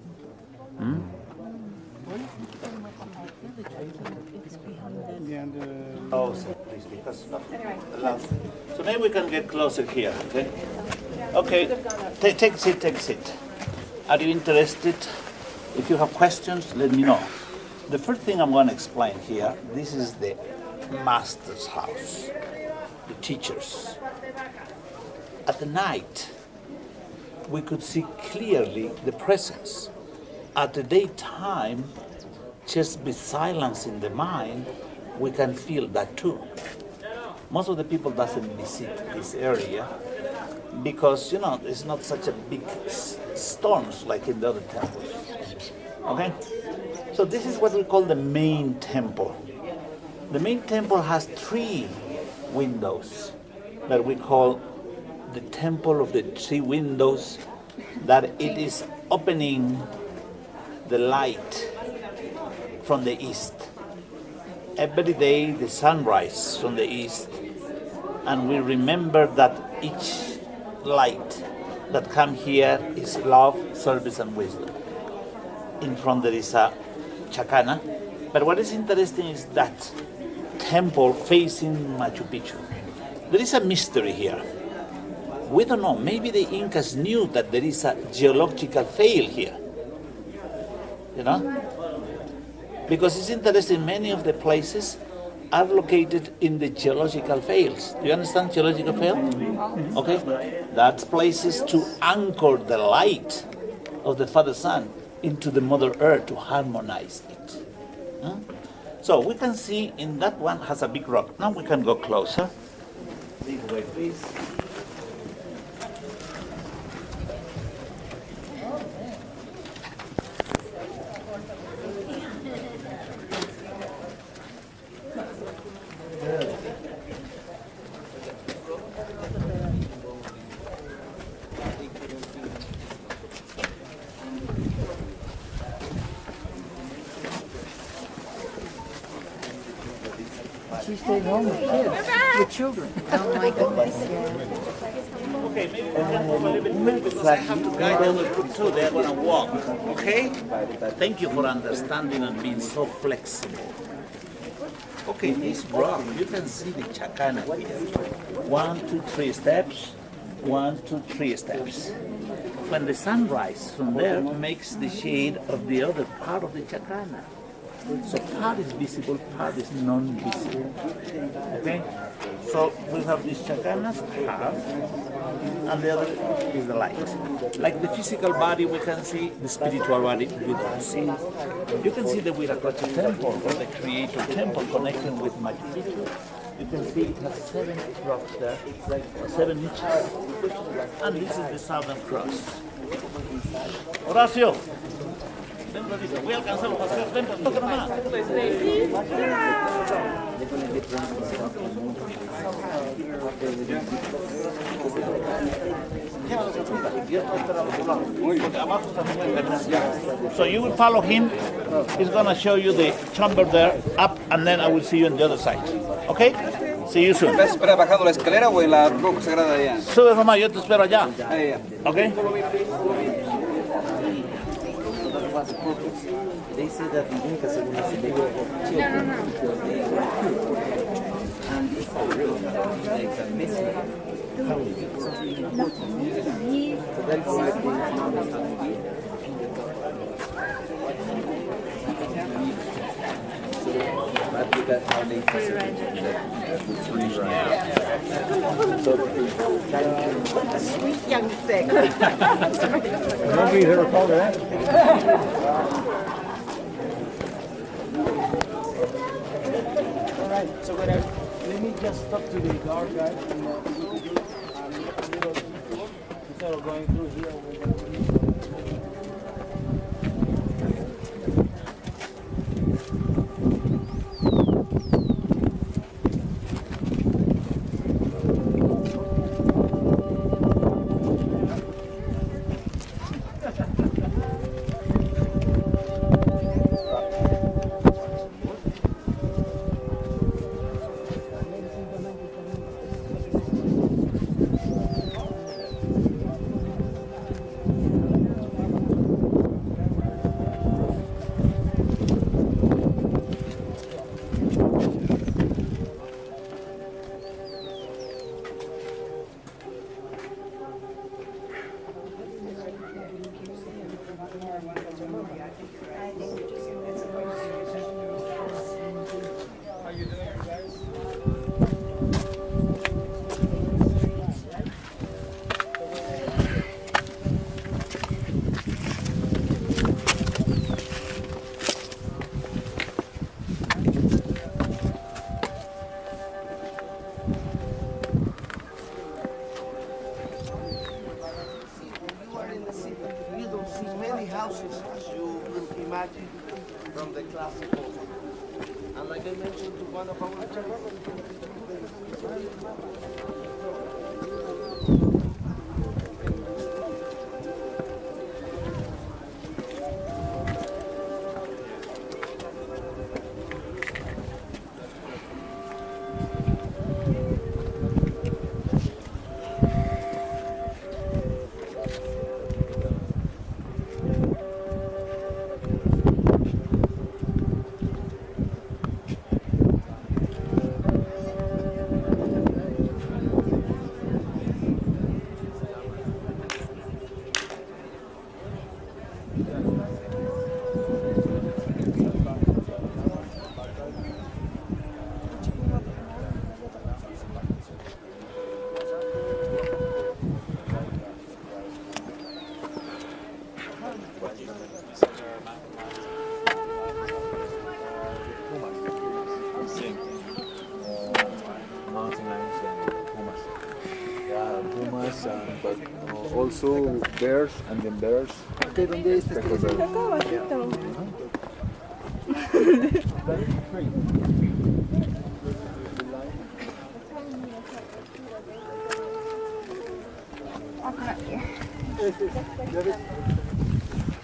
Oh, so please, because so maybe we can get closer here, okay? Okay, take a seat, take a seat. Are you interested? If you have questions, let me know. The first thing I'm going to explain here, this is the master's house, the teachers. At the night, we could see clearly the presence. At the daytime, just with silence in the mind, we can feel that too. Most of the people doesn't visit this area because, it's not such a big storms like in the other temples. Okay? So this is what we call the main temple. The main temple has 3 windows that we call the temple of the 3 windows, that it is opening the light from the east. Every day the sun rises from the east, and we remember that each light that comes here is love, service, and wisdom. In front there is a chacana, but what is interesting is that temple facing Machu Picchu. There is a mystery here. We don't know, maybe the Incas knew that there is a geological fail here. Because it's interesting, many of the places are located in the geological fails. Do you understand geological fail? Okay, that's places to anchor the light of the Father Sun into the Mother Earth to harmonize it. So we can see in that one has a big rock. Now we can go closer. This way, please. She stayed home with kids, with children. Oh my goodness. Okay, maybe we can move a little bit more because I have to guide the other group too. They're going to walk. Okay? Thank you for understanding and being so flexible. Okay, this rock, you can see the chacana here. 1, 2, 3 steps. 1, 2, 3 steps. When the sunrise from there makes the shade of the other part of the chacana. So part is visible, part is non-visible. Okay? So we have these chacanas, half, and the other is the light. Like the physical body, we can see the spiritual body, we don't see. You can see the Viracocha temple, or the Creator temple, connecting with Machu Picchu. You can see it has 7 rocks there, 7 niches. And this is the Southern Cross. Horacio. Voy a alcanzar los paseos. Ven, toca nomás. So you will follow him. He's going to show you the chamber there, up, and then I will see you on the other side. Okay? See you soon. ¿Estás bajando la escalera o en la roca sagrada allá? Sube, mamá, yo te espero allá. Okay? They say that the Incas are going to see and it's a real like a mystery. Sweet young thing. Nobody's ever called her that. Alright, so let me just talk to the guard guys and instead of going through here. Houses, as you could imagine, from the classical. And like I mentioned to one of our but also bears and then bears. Okay, ¿dónde está este? Acá abajito.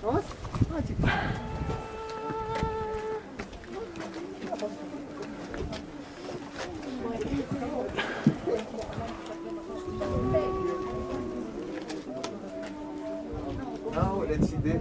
¿Vamos? Now let's see the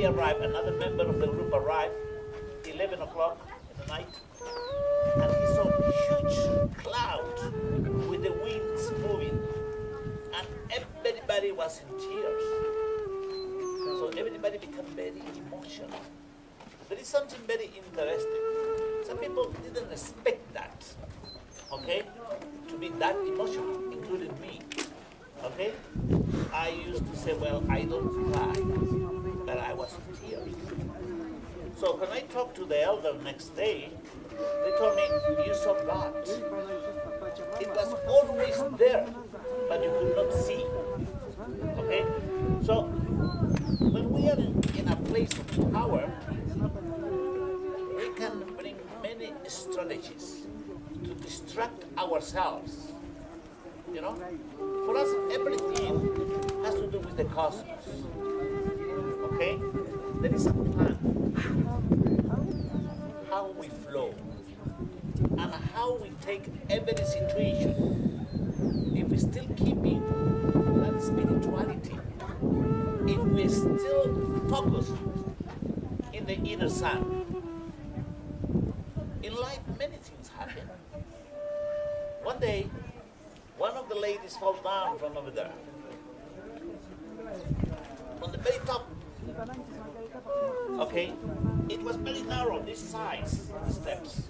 Arrived, another member of the group arrived, 11 o'clock in the night, and he saw a huge cloud with the winds moving, and everybody was in tears. So everybody became very emotional. There is something very interesting. Some people didn't expect that, okay, to be that emotional, including me, okay? I used to say, well, I don't cry, but I was in tears. So when I talked to the elder next day, they told me, you saw God. It was always there, but you could not see. Okay? So when we are in a place of power, we can bring many strategies to distract ourselves. You know? For us, everything has to do with the cosmos. Okay? There is a plan. How we flow and how we take every situation. If we're still keeping that spirituality, if we're still focused in the inner sun, in life many things happen. One day, one of the ladies fell down from over there, on the very top. Okay, it was very narrow, this size, the steps.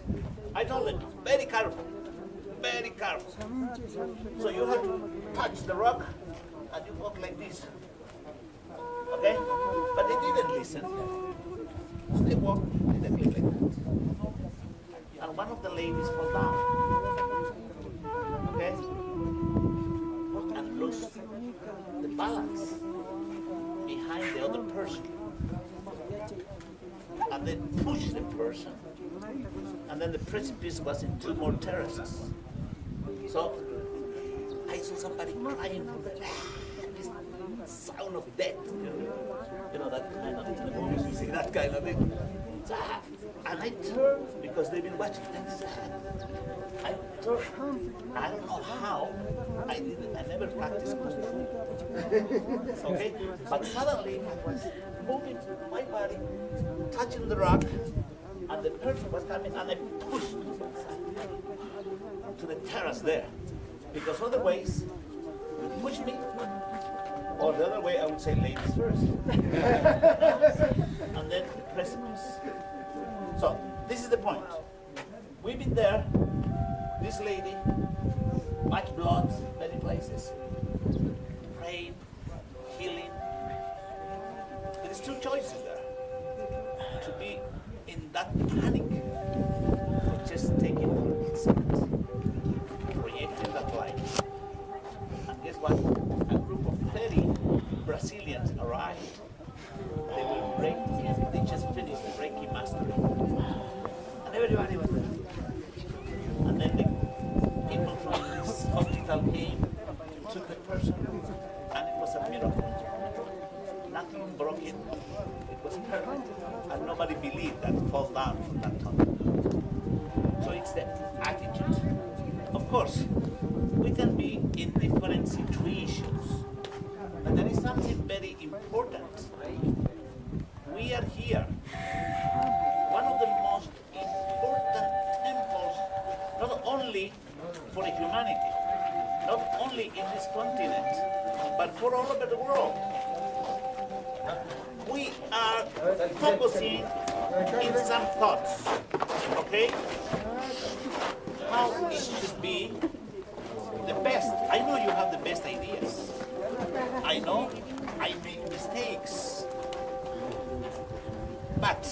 I told them, very careful, very careful. So you have to touch the rock and you walk like this. Okay? But they didn't listen. So they walked exactly like that. And one of the ladies fell down. Okay? And lost the balance behind the other person. And then pushed the person. And then the precipice was in 2 more terraces. So I saw somebody crying from the this sound of death. You know that kind of thing. You see that kind of thing. So and I turned, because they've been watching this. I turned, I don't know how, I never practiced kung fu. Okay? But suddenly I was moving my body, touching the rock, and the person was coming, and I pushed to the terrace there. Because otherwise, you push me, or the other way I would say ladies first. And then the precipice. So, this is the point. We've been there, this lady, much blood, many places, rain, healing. There is two choices there. To be in that panic, or just taking an instant, projecting that light. And guess what? A group of 30 Brazilians arrived. They were breaking, they just finished the Reiki mastery. And everybody was there. And then the people from this hospital came, took the person, and it was a miracle. Nothing broken. It was perfect. And nobody believed that fall down from that top. So it's the attitude. Of course, we can be in different situations, but there is something very important. We are here. One of the most important temples, not only for humanity, not only in this continent, but for all over the world. We are focusing in some thoughts, okay? How it should be the best. I know you have the best ideas. I know I make mistakes. But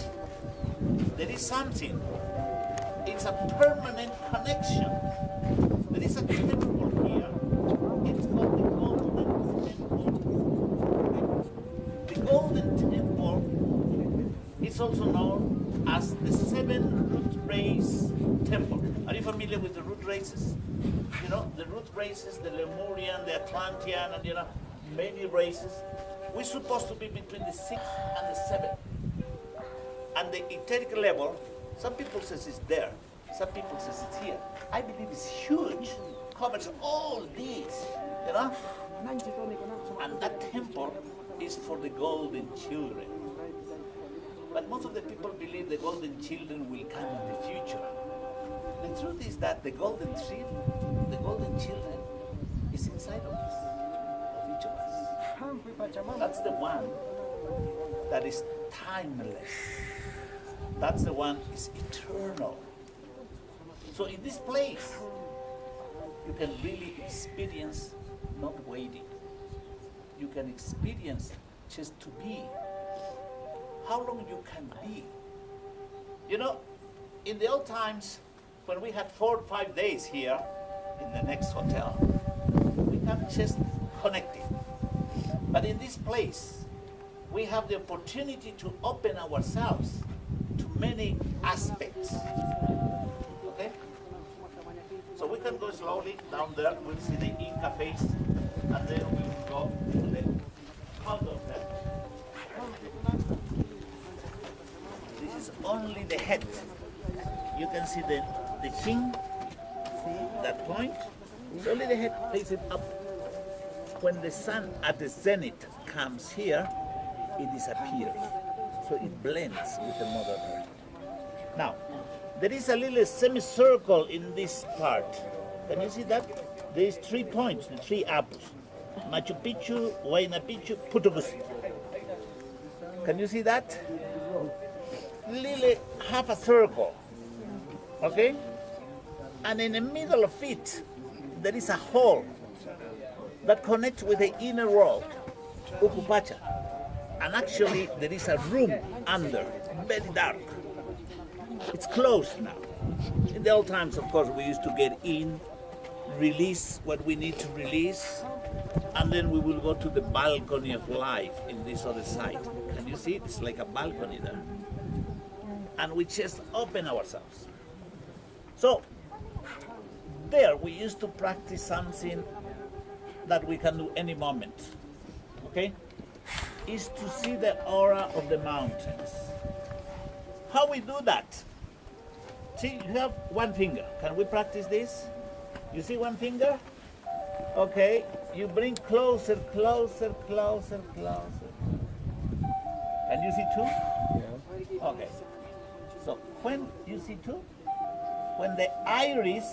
there is something. It's a permanent connection. There is a temple here. It's called the Golden Temple. The Golden Temple is also known as the Seven Root Race Temple. Are you familiar with the root races? You know, the root races, the Lemurian, the Atlantean, and many races. We're supposed to be between the 6th and the 7th. And the etheric level, some people says it's there, some people says it's here. I believe it's huge, covers all these, And that temple is for the golden children. But most of the people believe the golden children will come in the future. The truth is that the golden children is inside of us, of each of us. That's the one that is timeless. That's the one is eternal. So in this place, you can really experience not waiting. You can experience just to be. How long you can be. You know, in the old times, when we had 4 or 5 days here in the next hotel, we have just connected. But in this place, we have the opportunity to open ourselves to many aspects. Okay? So we can go slowly down there. We'll see the Inca face, and then we will go to the Condor there. This is only the head. You can see the king, that point. It's only the head faces up. When the sun at the zenith comes here, it disappears. So it blends with the Mother Earth. Now, there is a little semicircle in this part. Can you see that? There is 3 points, the 3 apples. Machu Picchu, Huayna Picchu, Putugusi. Can you see that? Little half a circle. Okay? And in the middle of it, there is a hole that connects with the inner world, Ukupacha. And actually, there is a room under, very dark. It's closed now. In the old times, of course, we used to get in, release what we need to release, and then we will go to the balcony of life in this other side. Can you see? It's like a balcony there. And we just open ourselves. So, there we used to practice something that we can do any moment. Okay? Is to see the aura of the mountains. How we do that? See, you have one finger. Can we practice this? You see one finger? Okay, you bring closer, closer, closer, closer. Can you see two? Yeah. Okay. So when you see two, when the iris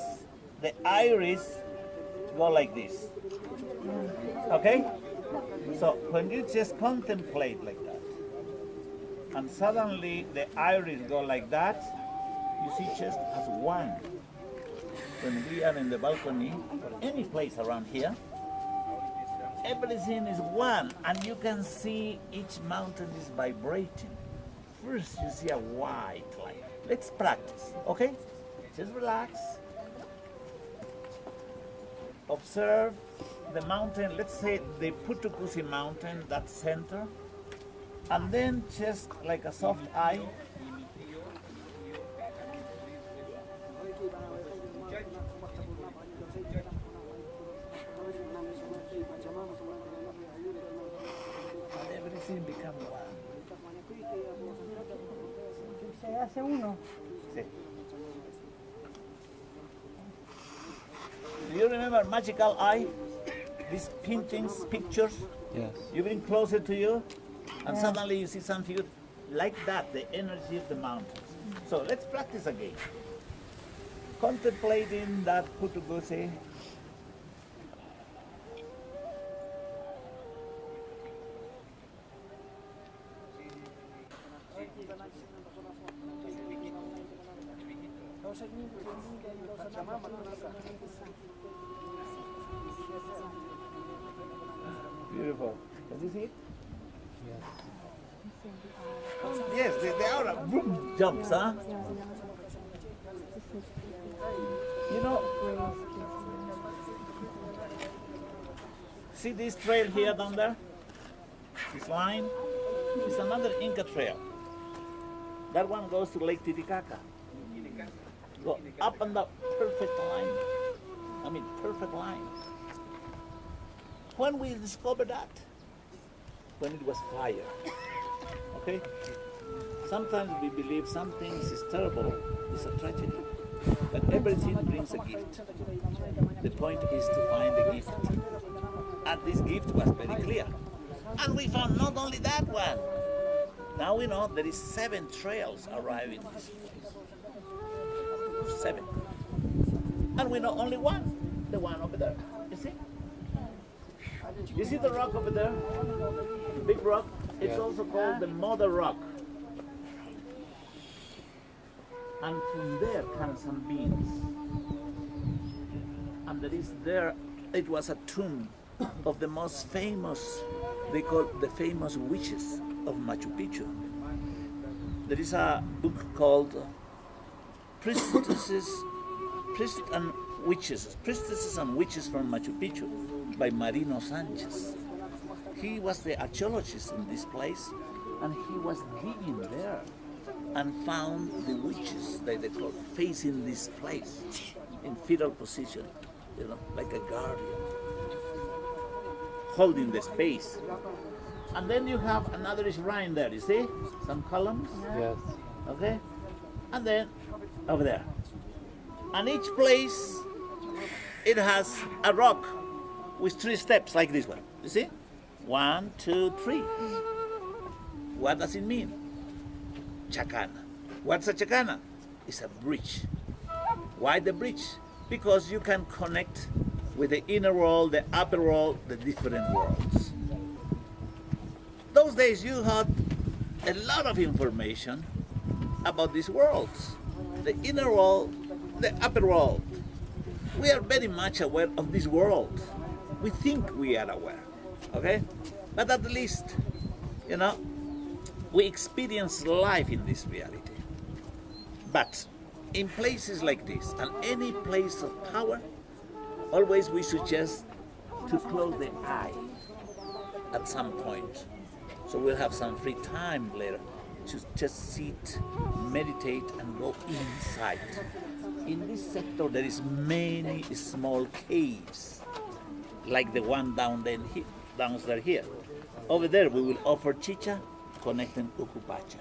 go like this. Okay? So when you just contemplate like that, and suddenly the iris go like that, you see just as one. When we are in the balcony or any place around here, everything is one, and you can see each mountain is vibrating. First you see a white light. Let's practice, okay? Just relax. Observe the mountain, let's say the Picchu mountain, that center, and then just like a soft eye, and everything becomes one. Se hace uno. Sí. Do you remember magical eye? These paintings, pictures? Yes. You bring closer to you, and suddenly you see something like that, the energy of the mountains. So let's practice again. Contemplating that Putuguse. Beautiful. Can you see it? Yes, the aura boom, jumps, huh? You know, see this trail here down there? This line? It's another Inca trail. That one goes to Lake Titicaca. Go up and up, perfect line. I mean, perfect line. When we discovered that? When it was fire. Okay? Sometimes we believe some things is terrible, it's a tragedy. But everything brings a gift. The point is to find the gift. And this gift was very clear. And we found not only that one. Now we know there is 7 trails arriving this place. 7. And we know only one, the one over there. You see? You see the rock over there? The big rock? It's also called the Mother Rock. And from there come some beings. And it was a tomb of the most famous, they call the famous witches of Machu Picchu. There is a book called Priestesses and Witches from Machu Picchu by Marino Sanchez. He was the archaeologist in this place, and he was digging there and found the witches that they call facing this place in fetal position, you know, like a guardian, holding the space. And then you have another shrine there, you see? Some columns? Yes. Okay? And then over there. And each place, it has a rock with 3 steps like this one. You see? 1, 2, 3. What does it mean? Chacana. What's a chacana? It's a bridge. Why the bridge? Because you can connect with the inner world, the upper world, the different worlds. Those days you had a lot of information about these worlds. The inner world, the upper world. We are very much aware of this world. We think we are aware, okay? But at least, you know, we experience life in this reality. But in places like this, and any place of power, always we suggest to close the eye at some point. So we'll have some free time later to just sit, meditate, and go inside. In this sector, there is many small caves, like the one downstairs here. Over there, we will offer chicha, connecting Ucupacha.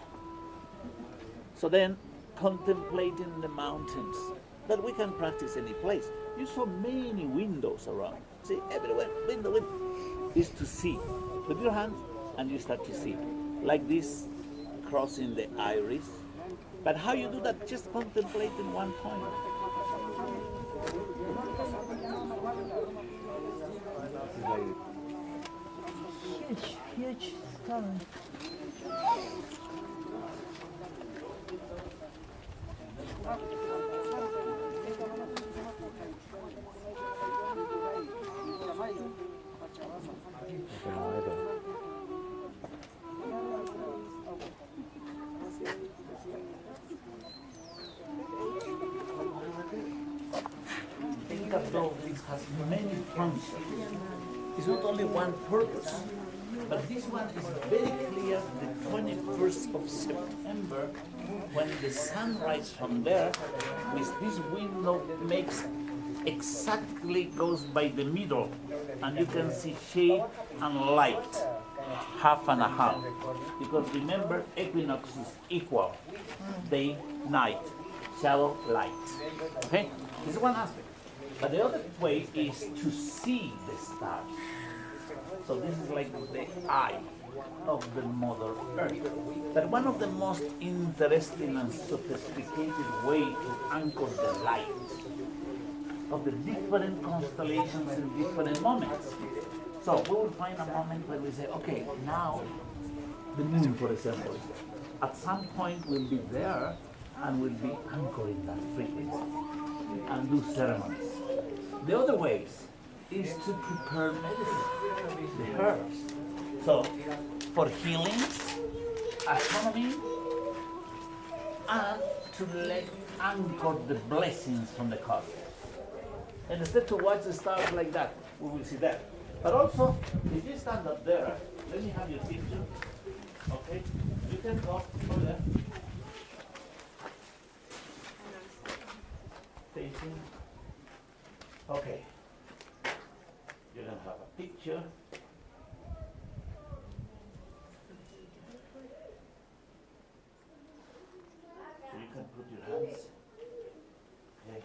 So then, contemplating the mountains, that we can practice any place. You saw many windows around. See, everywhere, window is to see. With your hands, and you start to see. Like this, crossing the iris. But how you do that? Just contemplate in one point. Huge stone. Inca buildings has many functions. It's not only one purpose, but this one is very clear. The 21st of September, when the sun rises from there, with this window makes exactly goes by the middle, and you can see shade and light, half and a half. Because remember, equinox is equal, day, night, shadow, light. Okay, this is one aspect. But the other way is to see the stars. So this is like the eye of the Mother Earth. But one of the most interesting and sophisticated way to anchor the light of the different constellations in different moments. So we will find a moment where we say, okay, now the moon, for example, at some point will be there and will be anchoring that frequency and do ceremonies. The other ways is to prepare medicine, the herbs. So for healings, astronomy, and to let anchor the blessings from the cosmos. And instead to watch the stars like that, we will see that. But also, if you stand up there, let me have your picture. Okay, you can go over there. Facing. Okay. You're gonna have a picture. So you can put your hands. Okay.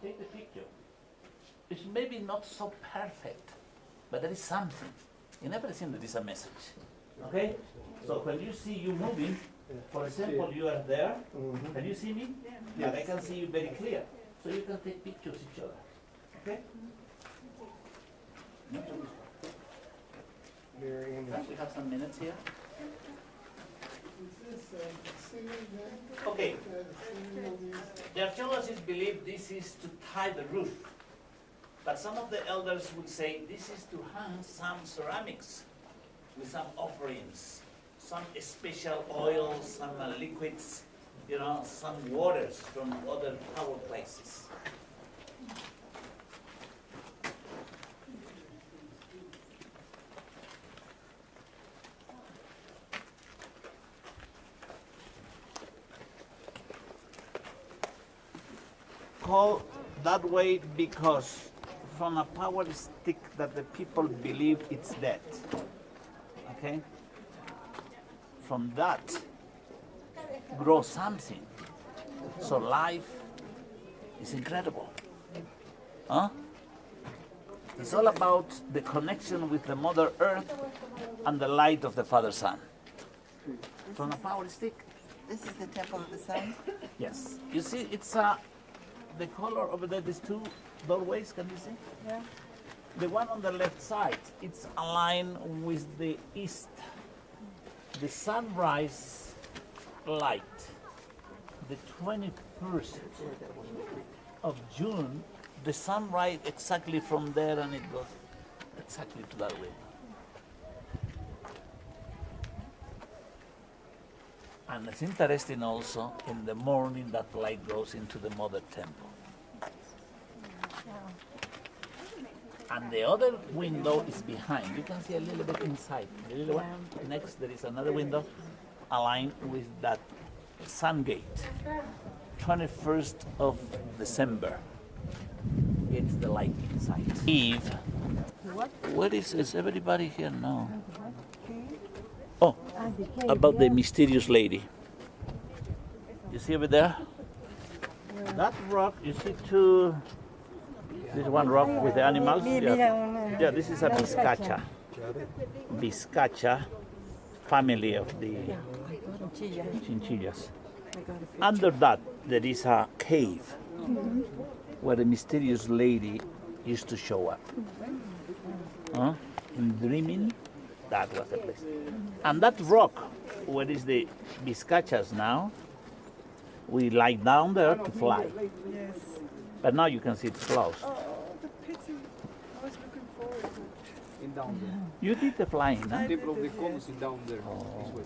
Take the picture. It's maybe not so perfect, but there is something. In everything there is a message. Okay? So when you see you moving, for example, you are there. Can you see me? Yeah. I can see you very clear. So you can take pictures of each other. Okay? We have some minutes here. Okay. The archaeologists believe this is to tie the roof. But some of the elders would say this is to hang some ceramics with some offerings, some special oils, some liquids, you know, some waters from other power places. Called that way because from a power stick that the people believe it's dead. Okay? From that grows something. So life is incredible. Huh? It's all about the connection with the Mother Earth and the light of the Father Sun. From a power stick. This is the Temple of the Sun? Yes. You see, it's the color over there, these two doorways, can you see? Yeah. The one on the left side, it's aligned with the east. The sunrise light, the 21st of June, the sun rises exactly from there and it goes exactly to that way. And it's interesting also, in the morning that light goes into the Mother Temple. And the other window is behind. You can see a little bit inside. The little one. Next, there is another window aligned with that sun gate. 21st of December. It's the light inside. Eve. What is everybody here now? Oh, about the mysterious lady. You see over there? That rock, you see two. This one rock with the animals. Yeah, this is a Vizcacha. Vizcacha family of the chinchillas. Under that, there is a cave where a mysterious lady used to show up. Dreaming, that was the place. And that rock, where is the Vizcachas now, we lie down there to fly. Yes. But now you can see it's closed. Oh, the pity. I was looking forward to it. In down there. You did the flying, huh? Temple of the Cones is down there. This way.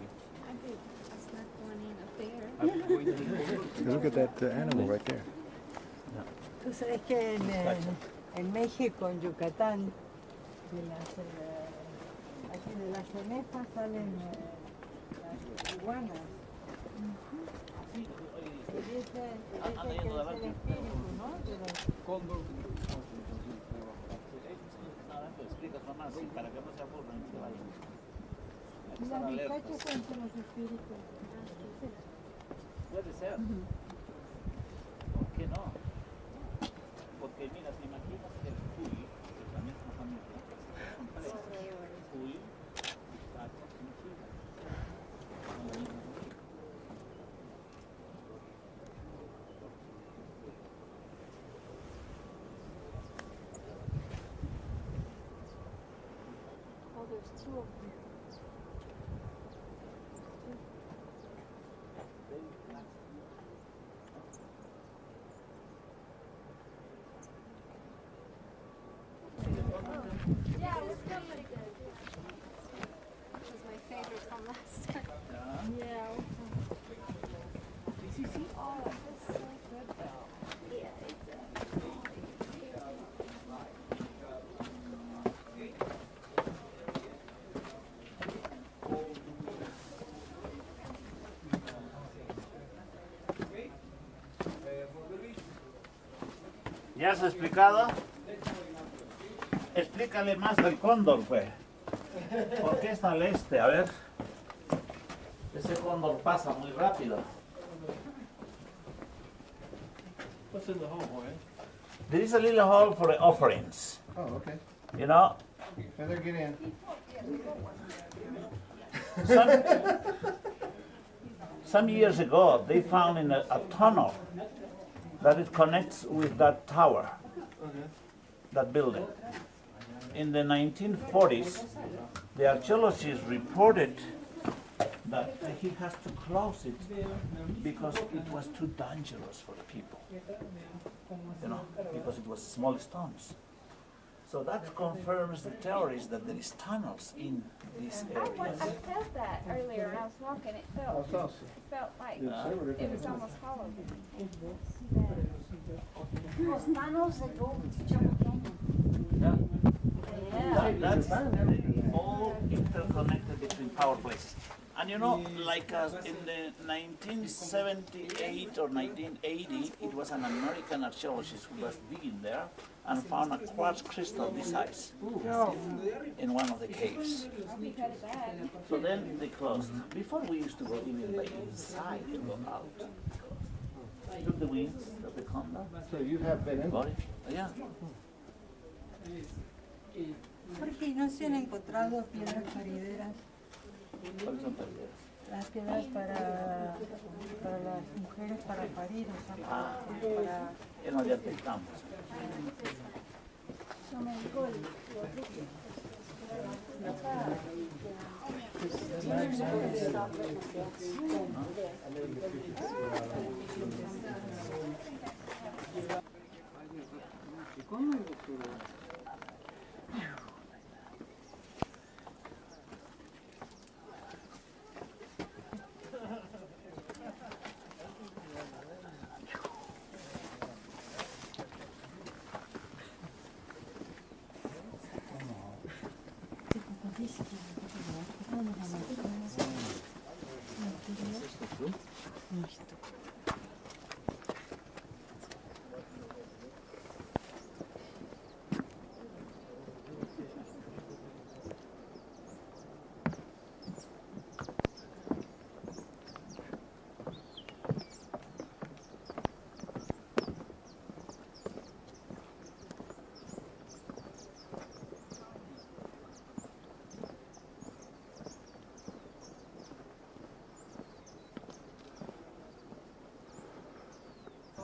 Look at that animal right there. Tú sabes que en México, en Yucatán, aquí de las cenefas salen las iguanas. Y dicen que es el espíritu, ¿no? Cóndor. Explicas nomás, sí, para que no se aburran y se vayan. Las vizcachas son los espíritus. Puede ser. ¿Por qué no? Porque mira, te imaginas el cuy, que es la misma familia, son tres. Cuy, vizcacha, chinchilla. Oh, there's two of them. Yeah, it was really good. This was my favorite from last time. Yeah. Oh, that's so good though. Yeah, it does. ¿Ya has explicado? Explícale más del cóndor, pues. ¿Por qué está al este? A ver. Ese cóndor pasa muy rápido. What's in the hole, boy? There is a little hole for the offerings. Oh, okay. You know? Better get in. Some years ago, they found in a tunnel that it connects with that tower, that building. In the 1940s, the archaeologists reported that he has to close it because it was too dangerous for the people, you know, because it was small stones. So that confirms the theories that there is tunnels in this area. I felt that earlier when I was walking. It felt like it was almost hollow. Los tunnels that go to Jungle Canyon. Yeah. That's all interconnected between power places. And you know, like in the 1978 or 1980, it was an American archaeologist who was digging there and found a quartz crystal this size in one of the caves. So then they closed. Before we used to go even by inside to go out. Look the wings of the condor. So you have been in? Yeah. Porque no se han encontrado piedras parideras. Las piedras para las mujeres para parir, o sea, para... Que no detectamos.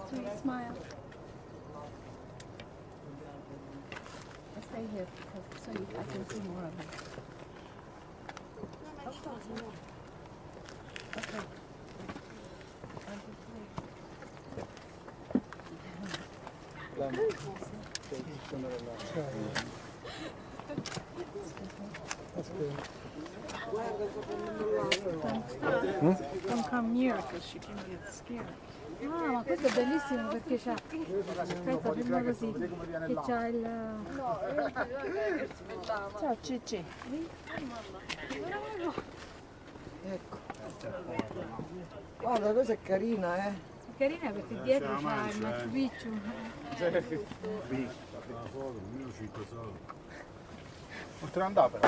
Sweet smile. I'll stay here so I can see more of them. Okay. Don't come near because she can get scared. Ah, ma questo è bellissimo perché c'ha. Aspetta, prima così. Che c'ha il. Ciao Cicci. Ecco. Guarda, questa è carina, È carina perché dietro c'ha il Machu Picchu. Non te ne andare però.